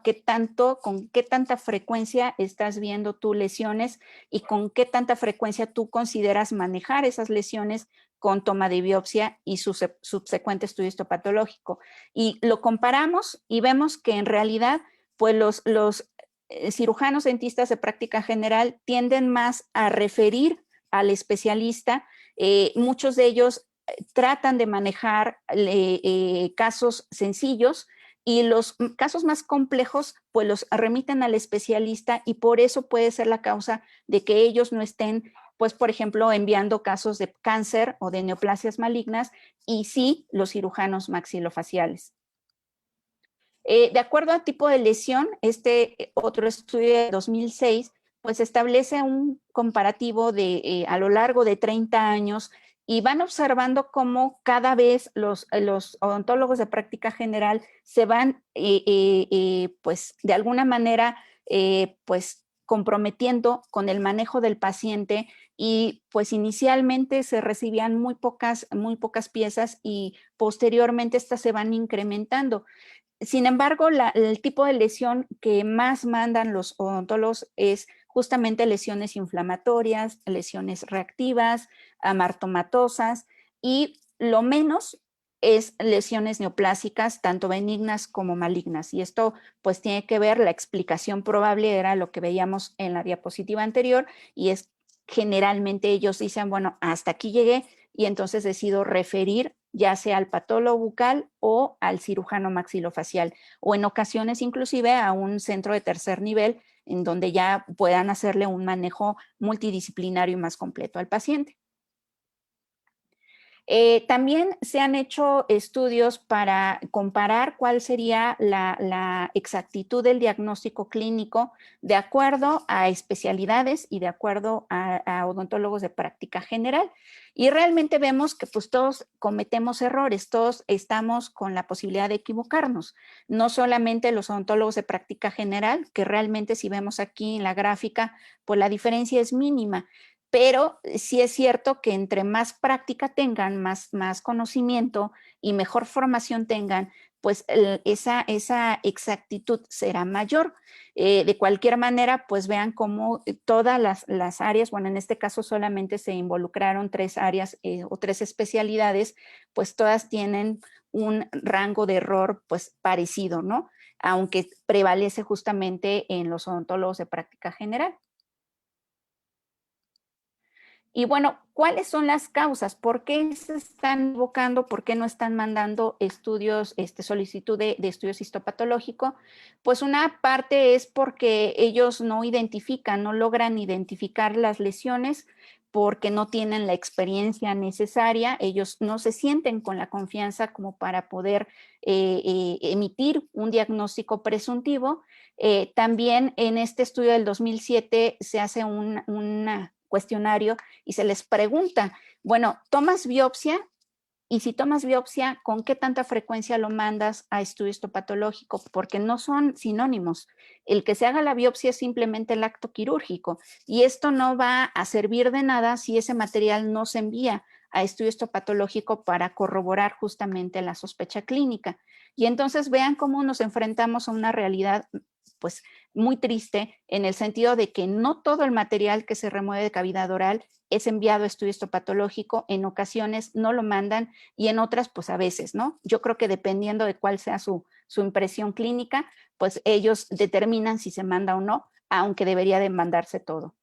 con qué tanta frecuencia estás viendo tú lesiones y con qué tanta frecuencia tú consideras manejar esas lesiones con toma de biopsia y subsecuente estudio histopatológico. Y lo comparamos y vemos que en realidad, pues los cirujanos dentistas de práctica general tienden más a referir al especialista. Muchos de ellos tratan de manejar casos sencillos y los casos más complejos pues los remiten al especialista y por eso puede ser la causa de que ellos no estén, pues por ejemplo, enviando casos de cáncer o de neoplasias malignas y sí los cirujanos maxilofaciales. De acuerdo al tipo de lesión, este otro estudio de 2006 pues establece un comparativo a lo largo de 30 años y van observando cómo cada vez los odontólogos de práctica general se van pues de alguna manera pues comprometiendo con el manejo del paciente y pues inicialmente se recibían muy pocas piezas y posteriormente estas se van incrementando. Sin embargo, el tipo de lesión que más mandan los odontólogos es justamente lesiones inflamatorias, lesiones reactivas, amartomatosas y lo menos es lesiones neoplásicas, tanto benignas como malignas. Y esto pues tiene que ver, la explicación probable era lo que veíamos en la diapositiva anterior y es generalmente ellos dicen, bueno, hasta aquí llegué y entonces decido referir ya sea al patólogo bucal o al cirujano maxilofacial, o en ocasiones inclusive a un centro de tercer nivel en donde ya puedan hacerle un manejo multidisciplinario y más completo al paciente. También se han hecho estudios para comparar cuál sería la exactitud del diagnóstico clínico de acuerdo a especialidades y de acuerdo a odontólogos de práctica general. Y realmente vemos que pues todos cometemos errores, todos estamos con la posibilidad de equivocarnos. No solamente los odontólogos de práctica general, que realmente si vemos aquí en la gráfica, pues la diferencia es mínima. Pero sí es cierto que entre más práctica tengan, más conocimiento y mejor formación tengan, pues esa exactitud será mayor. De cualquier manera, pues vean cómo todas las áreas, bueno, en este caso solamente se involucraron 3 áreas o 3 especialidades, pues todas tienen un rango de error pues parecido, ¿no? Aunque prevalece justamente en los odontólogos de práctica general. Y bueno, ¿cuáles son las causas? ¿Por qué se están invocando? ¿Por qué no están mandando estudios, solicitud de estudios histopatológicos? Pues una parte es porque ellos no identifican, no logran identificar las lesiones porque no tienen la experiencia necesaria, ellos no se sienten con la confianza como para poder emitir un diagnóstico presuntivo. También en este estudio del 2007 se hace un cuestionario y se les pregunta, bueno, ¿tomas biopsia? Y si tomas biopsia, ¿con qué tanta frecuencia lo mandas a estudio histopatológico? Porque no son sinónimos. El que se haga la biopsia es simplemente el acto quirúrgico y esto no va a servir de nada si ese material no se envía a estudio histopatológico para corroborar justamente la sospecha clínica. Y entonces vean cómo nos enfrentamos a una realidad pues muy triste en el sentido de que no todo el material que se remueve de cavidad oral es enviado a estudio histopatológico, en ocasiones no lo mandan y en otras pues a veces, ¿no? Yo creo que dependiendo de cuál sea su impresión clínica, pues ellos determinan si se manda o no, aunque debería de mandarse todo.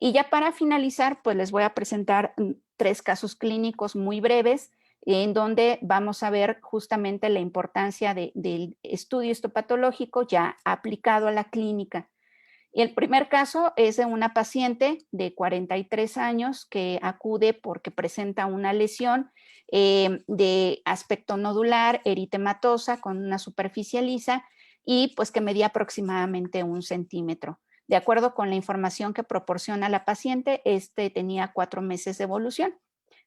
Y ya para finalizar, pues les voy a presentar 3 casos clínicos muy breves, en donde vamos a ver justamente la importancia del estudio histopatológico ya aplicado a la clínica. Y el primer caso es de una paciente de 43 años que acude porque presenta una lesión de aspecto nodular, eritematosa, con una superficie lisa y pues que medía aproximadamente 1 centímetro. De acuerdo con la información que proporciona la paciente, tenía 4 meses de evolución.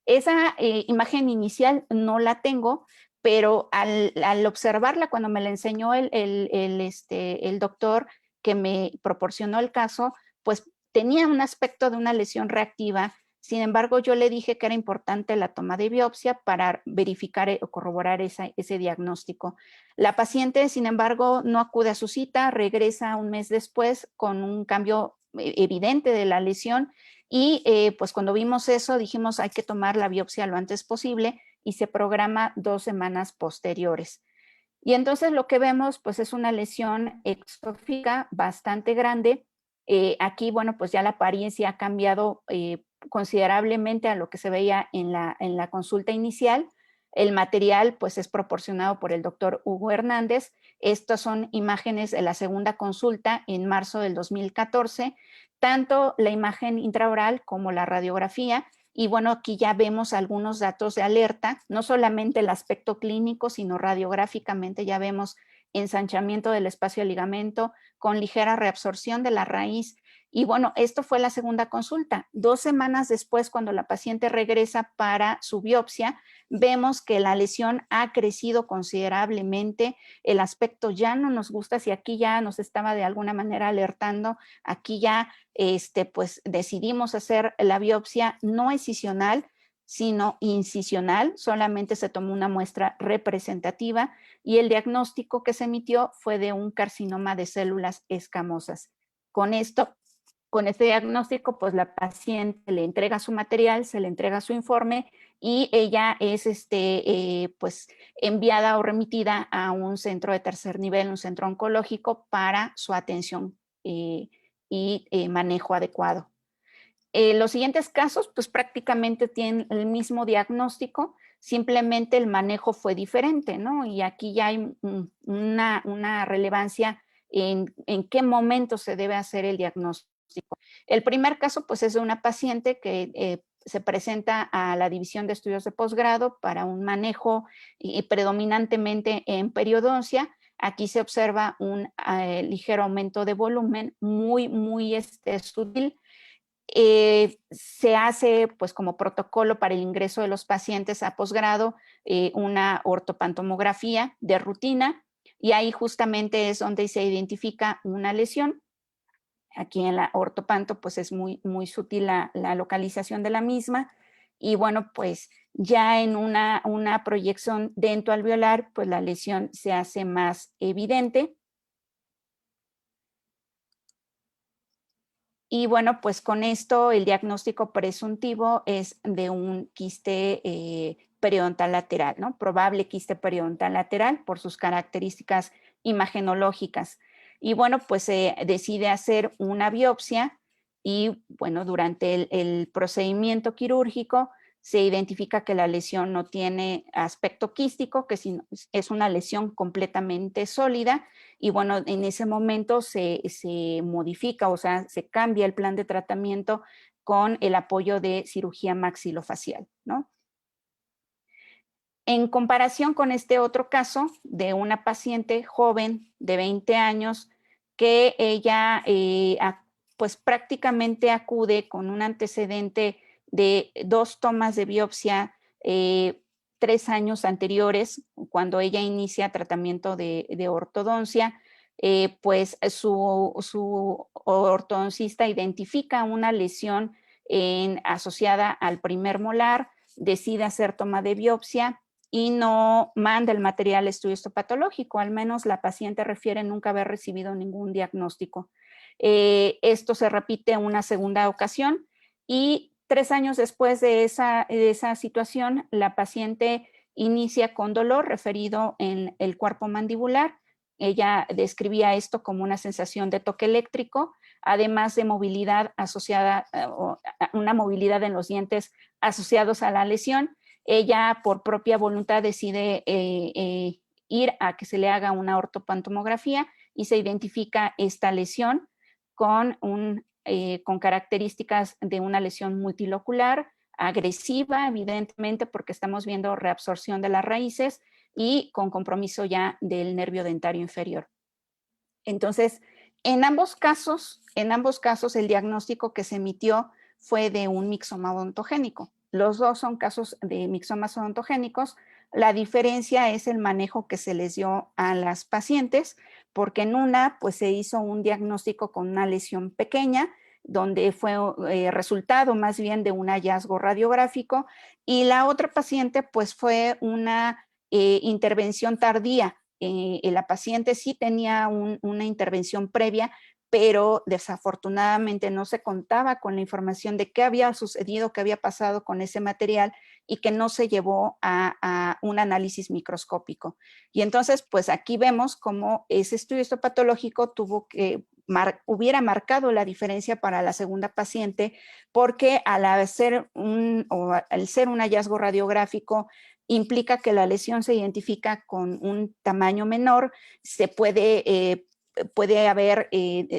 Esa imagen inicial no la tengo, pero al observarla, cuando me la enseñó el doctor que me proporcionó el caso, pues tenía un aspecto de una lesión reactiva. Sin embargo, yo le dije que era importante la toma de biopsia para verificar o corroborar ese diagnóstico. La paciente, sin embargo, no acude a su cita, regresa un mes después con un cambio evidente de la lesión y pues cuando vimos eso dijimos hay que tomar la biopsia lo antes posible y se programa 2 semanas posteriores. Y entonces lo que vemos pues es una lesión exofísica bastante grande. Aquí, bueno, pues ya la apariencia ha cambiado considerablemente a lo que se veía en la consulta inicial. El material pues es proporcionado por el doctor Hugo Hernández. Estas son imágenes de la segunda consulta en marzo del 2014, tanto la imagen intraoral como la radiografía. Y bueno, aquí ya vemos algunos datos de alerta, no solamente el aspecto clínico, sino radiográficamente ya vemos ensanchamiento del espacio de ligamento con ligera reabsorción de la raíz. Y bueno, esto fue la segunda consulta. 2 semanas después, cuando la paciente regresa para su biopsia, vemos que la lesión ha crecido considerablemente, el aspecto ya no nos gusta, si aquí ya nos estaba de alguna manera alertando, aquí ya pues decidimos hacer la biopsia no excisional, sino incisional, solamente se tomó una muestra representativa y el diagnóstico que se emitió fue de un carcinoma de células escamosas. Con este diagnóstico, pues la paciente le entrega su material, se le entrega su informe y ella es pues enviada o remitida a un centro de tercer nivel, un centro oncológico para su atención y manejo adecuado. Los siguientes casos, pues prácticamente tienen el mismo diagnóstico, simplemente el manejo fue diferente, ¿no? Y aquí ya hay una relevancia en qué momento se debe hacer el diagnóstico. El primer caso, pues es de una paciente que se presenta a la División de Estudios de Posgrado para un manejo predominantemente en periodoncia. Aquí se observa un ligero aumento de volumen muy sutil. Se hace pues como protocolo para el ingreso de los pacientes a posgrado una ortopantomografía de rutina y ahí justamente es donde se identifica una lesión. Aquí en la ortopanto pues es muy sutil la localización de la misma y bueno pues ya en una proyección dentoalveolar pues la lesión se hace más evidente. Y bueno, pues con esto el diagnóstico presuntivo es de un quiste periodontal lateral, ¿no? Probable quiste periodontal lateral por sus características imagenológicas. Y bueno, pues se decide hacer una biopsia y bueno, durante el procedimiento quirúrgico se identifica que la lesión no tiene aspecto quístico, que es una lesión completamente sólida y bueno, en ese momento se modifica, o sea, se cambia el plan de tratamiento con el apoyo de cirugía maxilofacial, ¿no? En comparación con este otro caso de una paciente joven de 20 años que ella pues prácticamente acude con un antecedente de 2 tomas de biopsia 3 años anteriores, cuando ella inicia tratamiento de ortodoncia, pues su ortodoncista identifica una lesión asociada al primer molar, decide hacer toma de biopsia y no manda el material a estudio histopatológico. Al menos la paciente refiere nunca haber recibido ningún diagnóstico. Esto se repite una segunda ocasión y 3 años después de esa situación, la paciente inicia con dolor referido en el cuerpo mandibular. Ella describía esto como una sensación de toque eléctrico, además de movilidad asociada, una movilidad en los dientes asociados a la lesión. Ella por propia voluntad decide ir a que se le haga una ortopantomografía y se identifica esta lesión con características de una lesión multilocular, agresiva, evidentemente, porque estamos viendo reabsorción de las raíces y con compromiso ya del nervio dentario inferior. Entonces, en ambos casos el diagnóstico que se emitió fue de un mixoma odontogénico. Los dos son casos de mixomas odontogénicos. La diferencia es el manejo que se les dio a las pacientes, porque en una pues se hizo un diagnóstico con una lesión pequeña, donde fue resultado más bien de un hallazgo radiográfico, y la otra paciente pues fue una intervención tardía. La paciente sí tenía una intervención previa, pero desafortunadamente no se contaba con la información de qué había sucedido, qué había pasado con ese material y que no se llevó a un análisis microscópico. Y entonces, pues aquí vemos cómo ese estudio histopatológico hubiera marcado la diferencia para la segunda paciente, porque al ser un hallazgo radiográfico implica que la lesión se identifica con un tamaño menor, se puede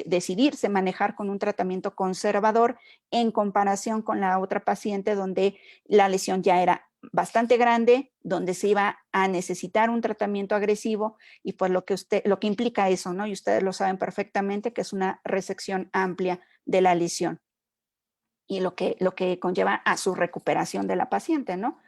decidirse manejar con un tratamiento conservador en comparación con la otra paciente donde la lesión ya era bastante grande, donde se iba a necesitar un tratamiento agresivo y pues lo que implica eso, ¿no? Y ustedes lo saben perfectamente que es una resección amplia de la lesión y lo que conlleva a su recuperación de la paciente, ¿no?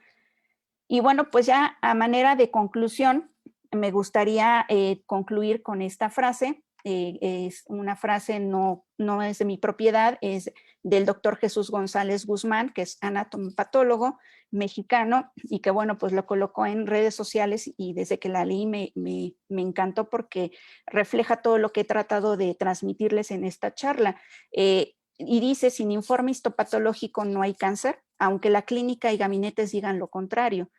Y bueno, pues ya a manera de conclusión, me gustaría concluir con esta frase. Es una frase, no es de mi propiedad, es del doctor Jesús González Guzmán, que es anatomopatólogo mexicano y que bueno, pues lo colocó en redes sociales y desde que la leí me encantó porque refleja todo lo que he tratado de transmitirles en esta charla. Y dice, sin informe histopatológico no hay cáncer, aunque la clínica y gabinetes digan lo contrario.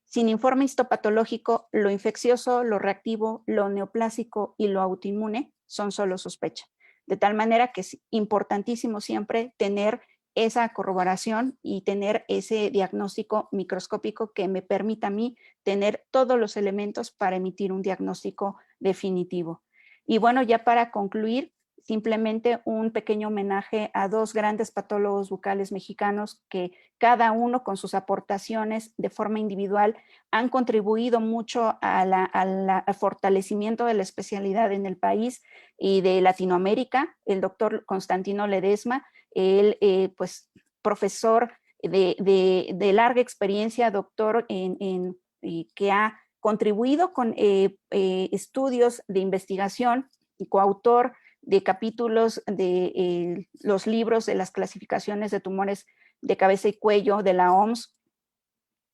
Sin informe histopatológico, lo infeccioso, lo reactivo, lo neoplásico y lo autoinmune son solo sospecha. De tal manera que es importantísimo siempre tener esa corroboración y tener ese diagnóstico microscópico que me permita a mí tener todos los elementos para emitir un diagnóstico definitivo. Y bueno, ya para concluir, simplemente un pequeño homenaje a dos grandes patólogos bucales mexicanos que cada uno con sus aportaciones de forma individual han contribuido mucho al fortalecimiento de la especialidad en el país y de Latinoamérica. El doctor Constantino Ledesma, él pues profesor de larga experiencia, doctor que ha contribuido con estudios de investigación y coautor de capítulos de los libros de las clasificaciones de tumores de cabeza y cuello de la OMS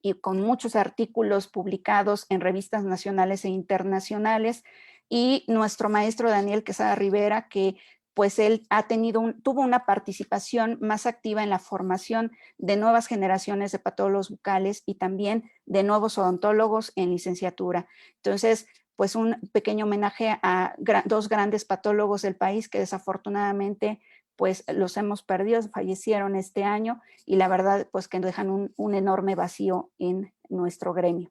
y con muchos artículos publicados en revistas nacionales e internacionales, y nuestro maestro Daniel Quesada Rivera, que pues él tuvo una participación más activa en la formación de nuevas generaciones de patólogos bucales y también de nuevos odontólogos en licenciatura. Entonces, pues un pequeño homenaje a dos grandes patólogos del país que desafortunadamente pues los hemos perdido, fallecieron este año y la verdad pues que dejan un enorme vacío en nuestro gremio.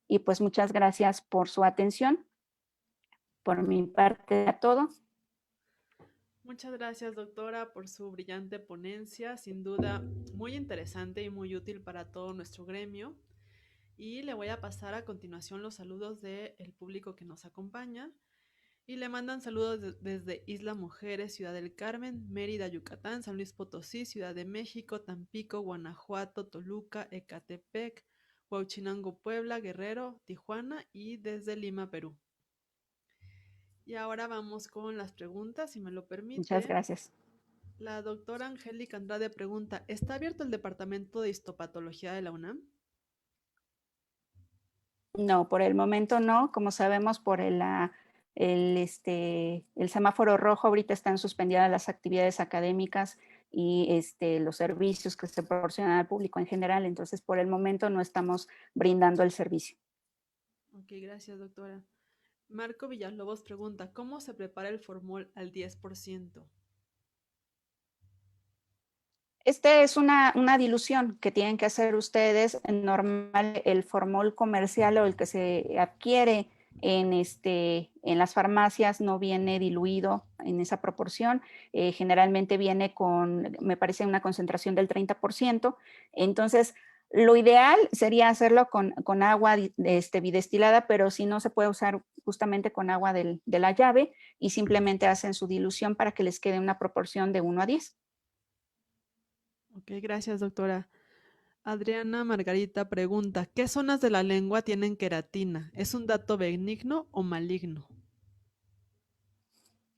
Y pues muchas gracias por su atención. Por mi parte a todo. Muchas gracias, doctora, por su brillante ponencia, sin duda muy interesante y muy útil para todo nuestro gremio. Y le voy a pasar a continuación los saludos del público que nos acompaña. Y le mandan saludos desde Isla Mujeres, Ciudad del Carmen, Mérida, Yucatán, San Luis Potosí, Ciudad de México, Tampico, Guanajuato, Toluca, Ecatepec, Huauchinango, Puebla, Guerrero, Tijuana y desde Lima, Perú. Y ahora vamos con las preguntas, si me lo Muchas permite. gracias. La doctora Angélica Andrade pregunta, ¿está abierto el departamento de histopatología de la UNAM? No, por el momento no. Como sabemos, por el semáforo rojo, ahorita están suspendidas las actividades académicas y los servicios que se proporcionan al público en general. Entonces, por el momento no estamos brindando el servicio. Ok, gracias, doctora. Marco Villalobos pregunta, ¿cómo se prepara el formol al 10%? Este es una dilución que tienen que hacer ustedes. Normal, el formol comercial o el que se adquiere en las farmacias no viene diluido en esa proporción. Generalmente viene con, me parece, una concentración del 30%. Entonces, lo ideal sería hacerlo con agua bidestilada, pero si no, se puede usar justamente con agua de la llave y simplemente hacen su dilución para que les quede una proporción de 1 a 10. Ok, gracias, doctora. Adriana Margarita pregunta, ¿qué zonas de la lengua tienen queratina? ¿Es un dato benigno o maligno?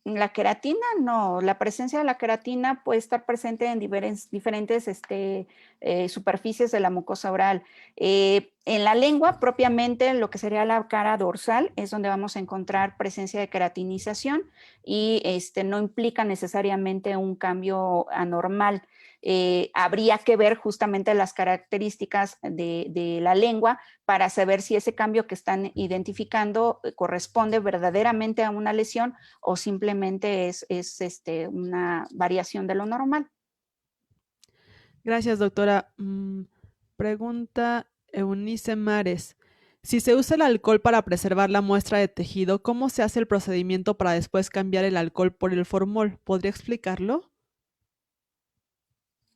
La queratina, no, la presencia de la queratina puede estar presente en diferentes superficies de la mucosa oral. En la lengua, propiamente, lo que sería la cara dorsal, es donde vamos a encontrar presencia de queratinización y no implica necesariamente un cambio anormal. Habría que ver justamente las características de la lengua para saber si ese cambio que están identificando corresponde verdaderamente a una lesión o simplemente es una variación de lo normal. Gracias, doctora. Pregunta Eunice Mares. Si se usa el alcohol para preservar la muestra de tejido, ¿cómo se hace el procedimiento para después cambiar el alcohol por el formol? ¿Podría explicarlo?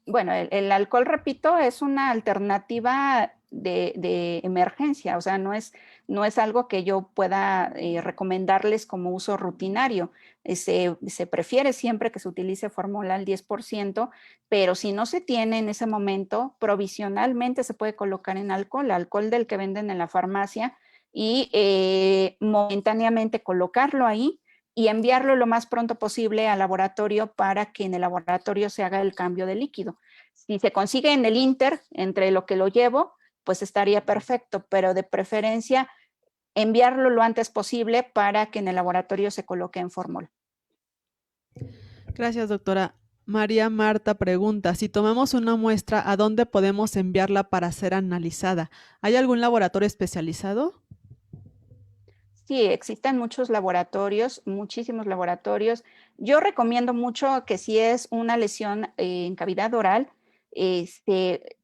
Bueno, el alcohol, repito, es una alternativa de emergencia, o sea, no es algo que yo pueda recomendarles como uso rutinario. Se prefiere siempre que se utilice fórmula al 10%, pero si no se tiene en ese momento, provisionalmente se puede colocar en alcohol del que venden en la farmacia y momentáneamente colocarlo ahí y enviarlo lo más pronto posible al laboratorio para que en el laboratorio se haga el cambio de líquido. Si se consigue en el Inter, entre lo que lo llevo, pues estaría perfecto, pero de preferencia enviarlo lo antes posible para que en el laboratorio se coloque en fórmula. Gracias, doctora. María Marta pregunta, si tomamos una muestra, ¿a dónde podemos enviarla para ser analizada? ¿Hay algún laboratorio especializado? Sí, existen muchos laboratorios, muchísimos laboratorios. Yo recomiendo mucho que si es una lesión en cavidad oral, se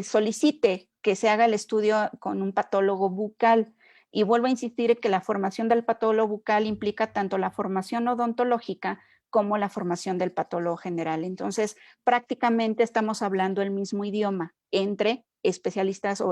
solicite que se haga el estudio con un patólogo bucal. Y vuelvo a insistir en que la formación del patólogo bucal implica tanto la formación odontológica como la formación del patólogo general. Entonces, prácticamente estamos hablando el mismo idioma entre especialistas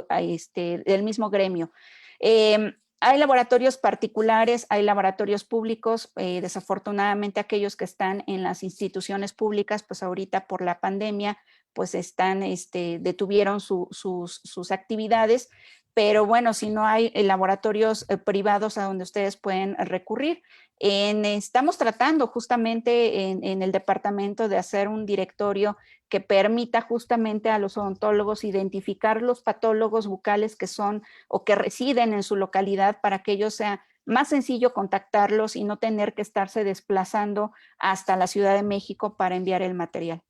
del mismo gremio. Hay laboratorios particulares, hay laboratorios públicos. Desafortunadamente, aquellos que están en las instituciones públicas, pues ahorita por la pandemia, pues detuvieron sus actividades, pero bueno, si no hay laboratorios privados a donde ustedes pueden recurrir. Estamos tratando justamente en el departamento de hacer un directorio que permita justamente a los odontólogos identificar los patólogos bucales que son o que residen en su localidad para que ellos sea más sencillo contactarlos y no tener que estarse desplazando hasta la Ciudad de México para enviar el material.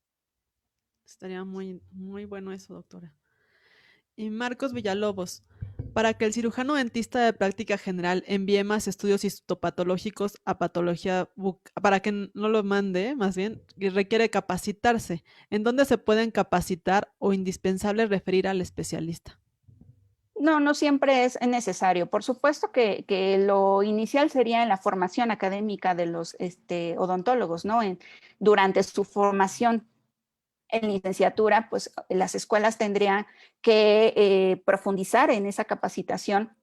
Estaría muy, muy bueno eso, doctora. Y Marcos Villalobos, para que el cirujano dentista de práctica general envíe más estudios histopatológicos a patología para que no lo mande, más bien, y requiere capacitarse. ¿En dónde se pueden capacitar o indispensable referir al especialista? No, no siempre es necesario. Por supuesto que lo inicial sería en la formación académica de los odontólogos, ¿no? Durante su formación en licenciatura, pues las escuelas tendrían que profundizar en esa capacitación,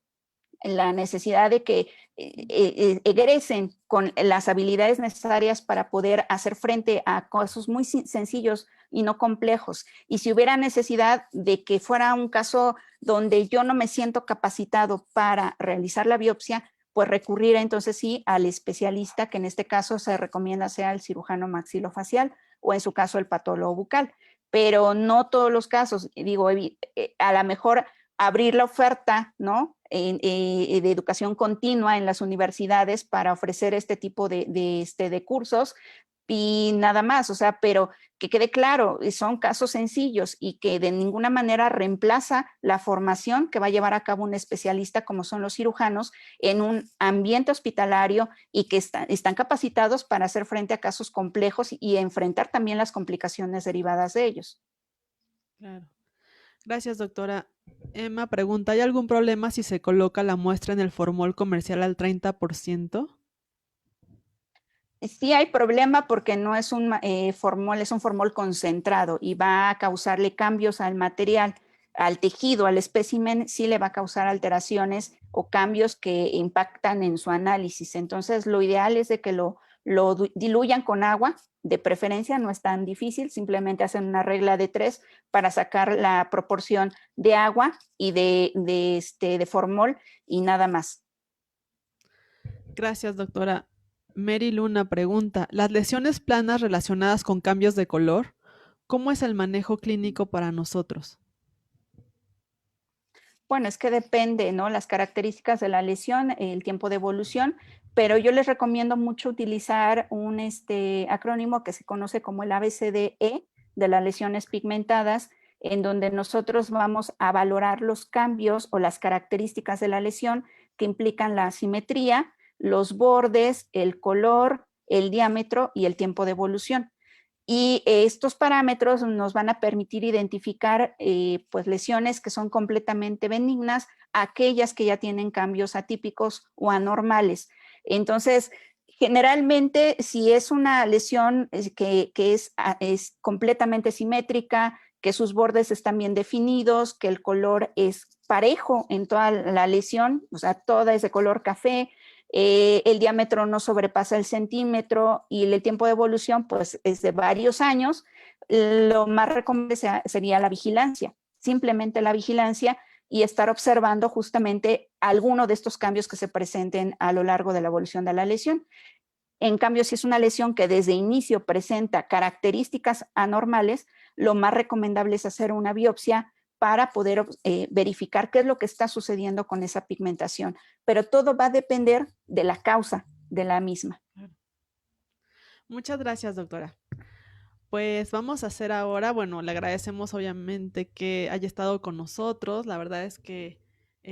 en la necesidad de que egresen con las habilidades necesarias para poder hacer frente a casos muy sencillos y no complejos. Y si hubiera necesidad de que fuera un caso donde yo no me siento capacitado para realizar la biopsia, pues recurrir entonces sí al especialista, que en este caso se recomienda sea el cirujano maxilofacial o en su caso el patólogo bucal. Pero no todos los casos, digo, a lo mejor abrir la oferta, ¿no? De educación continua en las universidades para ofrecer este tipo de cursos y nada más, o sea, pero que quede claro, son casos sencillos y que de ninguna manera reemplaza la formación que va a llevar a cabo un especialista como son los cirujanos en un ambiente hospitalario y que están capacitados para hacer frente a casos complejos y enfrentar también las complicaciones derivadas de ellos. Claro. Gracias, doctora. Emma pregunta, ¿hay algún problema si se coloca la muestra en el formol comercial al 30%? Sí hay problema porque no es un formol, es un formol concentrado y va a causarle cambios al material, al tejido, al espécimen, sí le va a causar alteraciones o cambios que impactan en su análisis. Entonces, lo ideal es de que lo diluyan con agua, de preferencia, no es tan difícil, simplemente hacen una regla de 3 para sacar la proporción de agua y de formol y nada más. Gracias, doctora. Mary Luna pregunta, ¿las lesiones planas relacionadas con cambios de color? ¿Cómo es el manejo clínico para nosotros? Bueno, es que depende, ¿no? Las características de la lesión, el tiempo de evolución, pero yo les recomiendo mucho utilizar un acrónimo que se conoce como el ABCDE de las lesiones pigmentadas, en donde nosotros vamos a valorar los cambios o las características de la lesión que implican la asimetría, los bordes, el color, el diámetro y el tiempo de evolución. Y estos parámetros nos van a permitir identificar pues lesiones que son completamente benignas, aquellas que ya tienen cambios atípicos o anormales. Entonces, generalmente, si es una lesión es completamente simétrica, que sus bordes están bien definidos, que el color es parejo en toda la lesión, o sea, toda es de color café, el diámetro no sobrepasa el centímetro y el tiempo de evolución pues es de varios años, lo más recomendable sería la vigilancia, simplemente la vigilancia y estar observando justamente alguno de estos cambios que se presenten a lo largo de la evolución de la lesión. En cambio, si es una lesión que desde inicio presenta características anormales, lo más recomendable es hacer una biopsia para poder verificar qué es lo que está sucediendo con esa pigmentación. Pero todo va a depender de la causa de la misma. Muchas gracias, doctora. Pues vamos a hacer ahora, bueno, le agradecemos obviamente que haya estado con nosotros. La verdad es que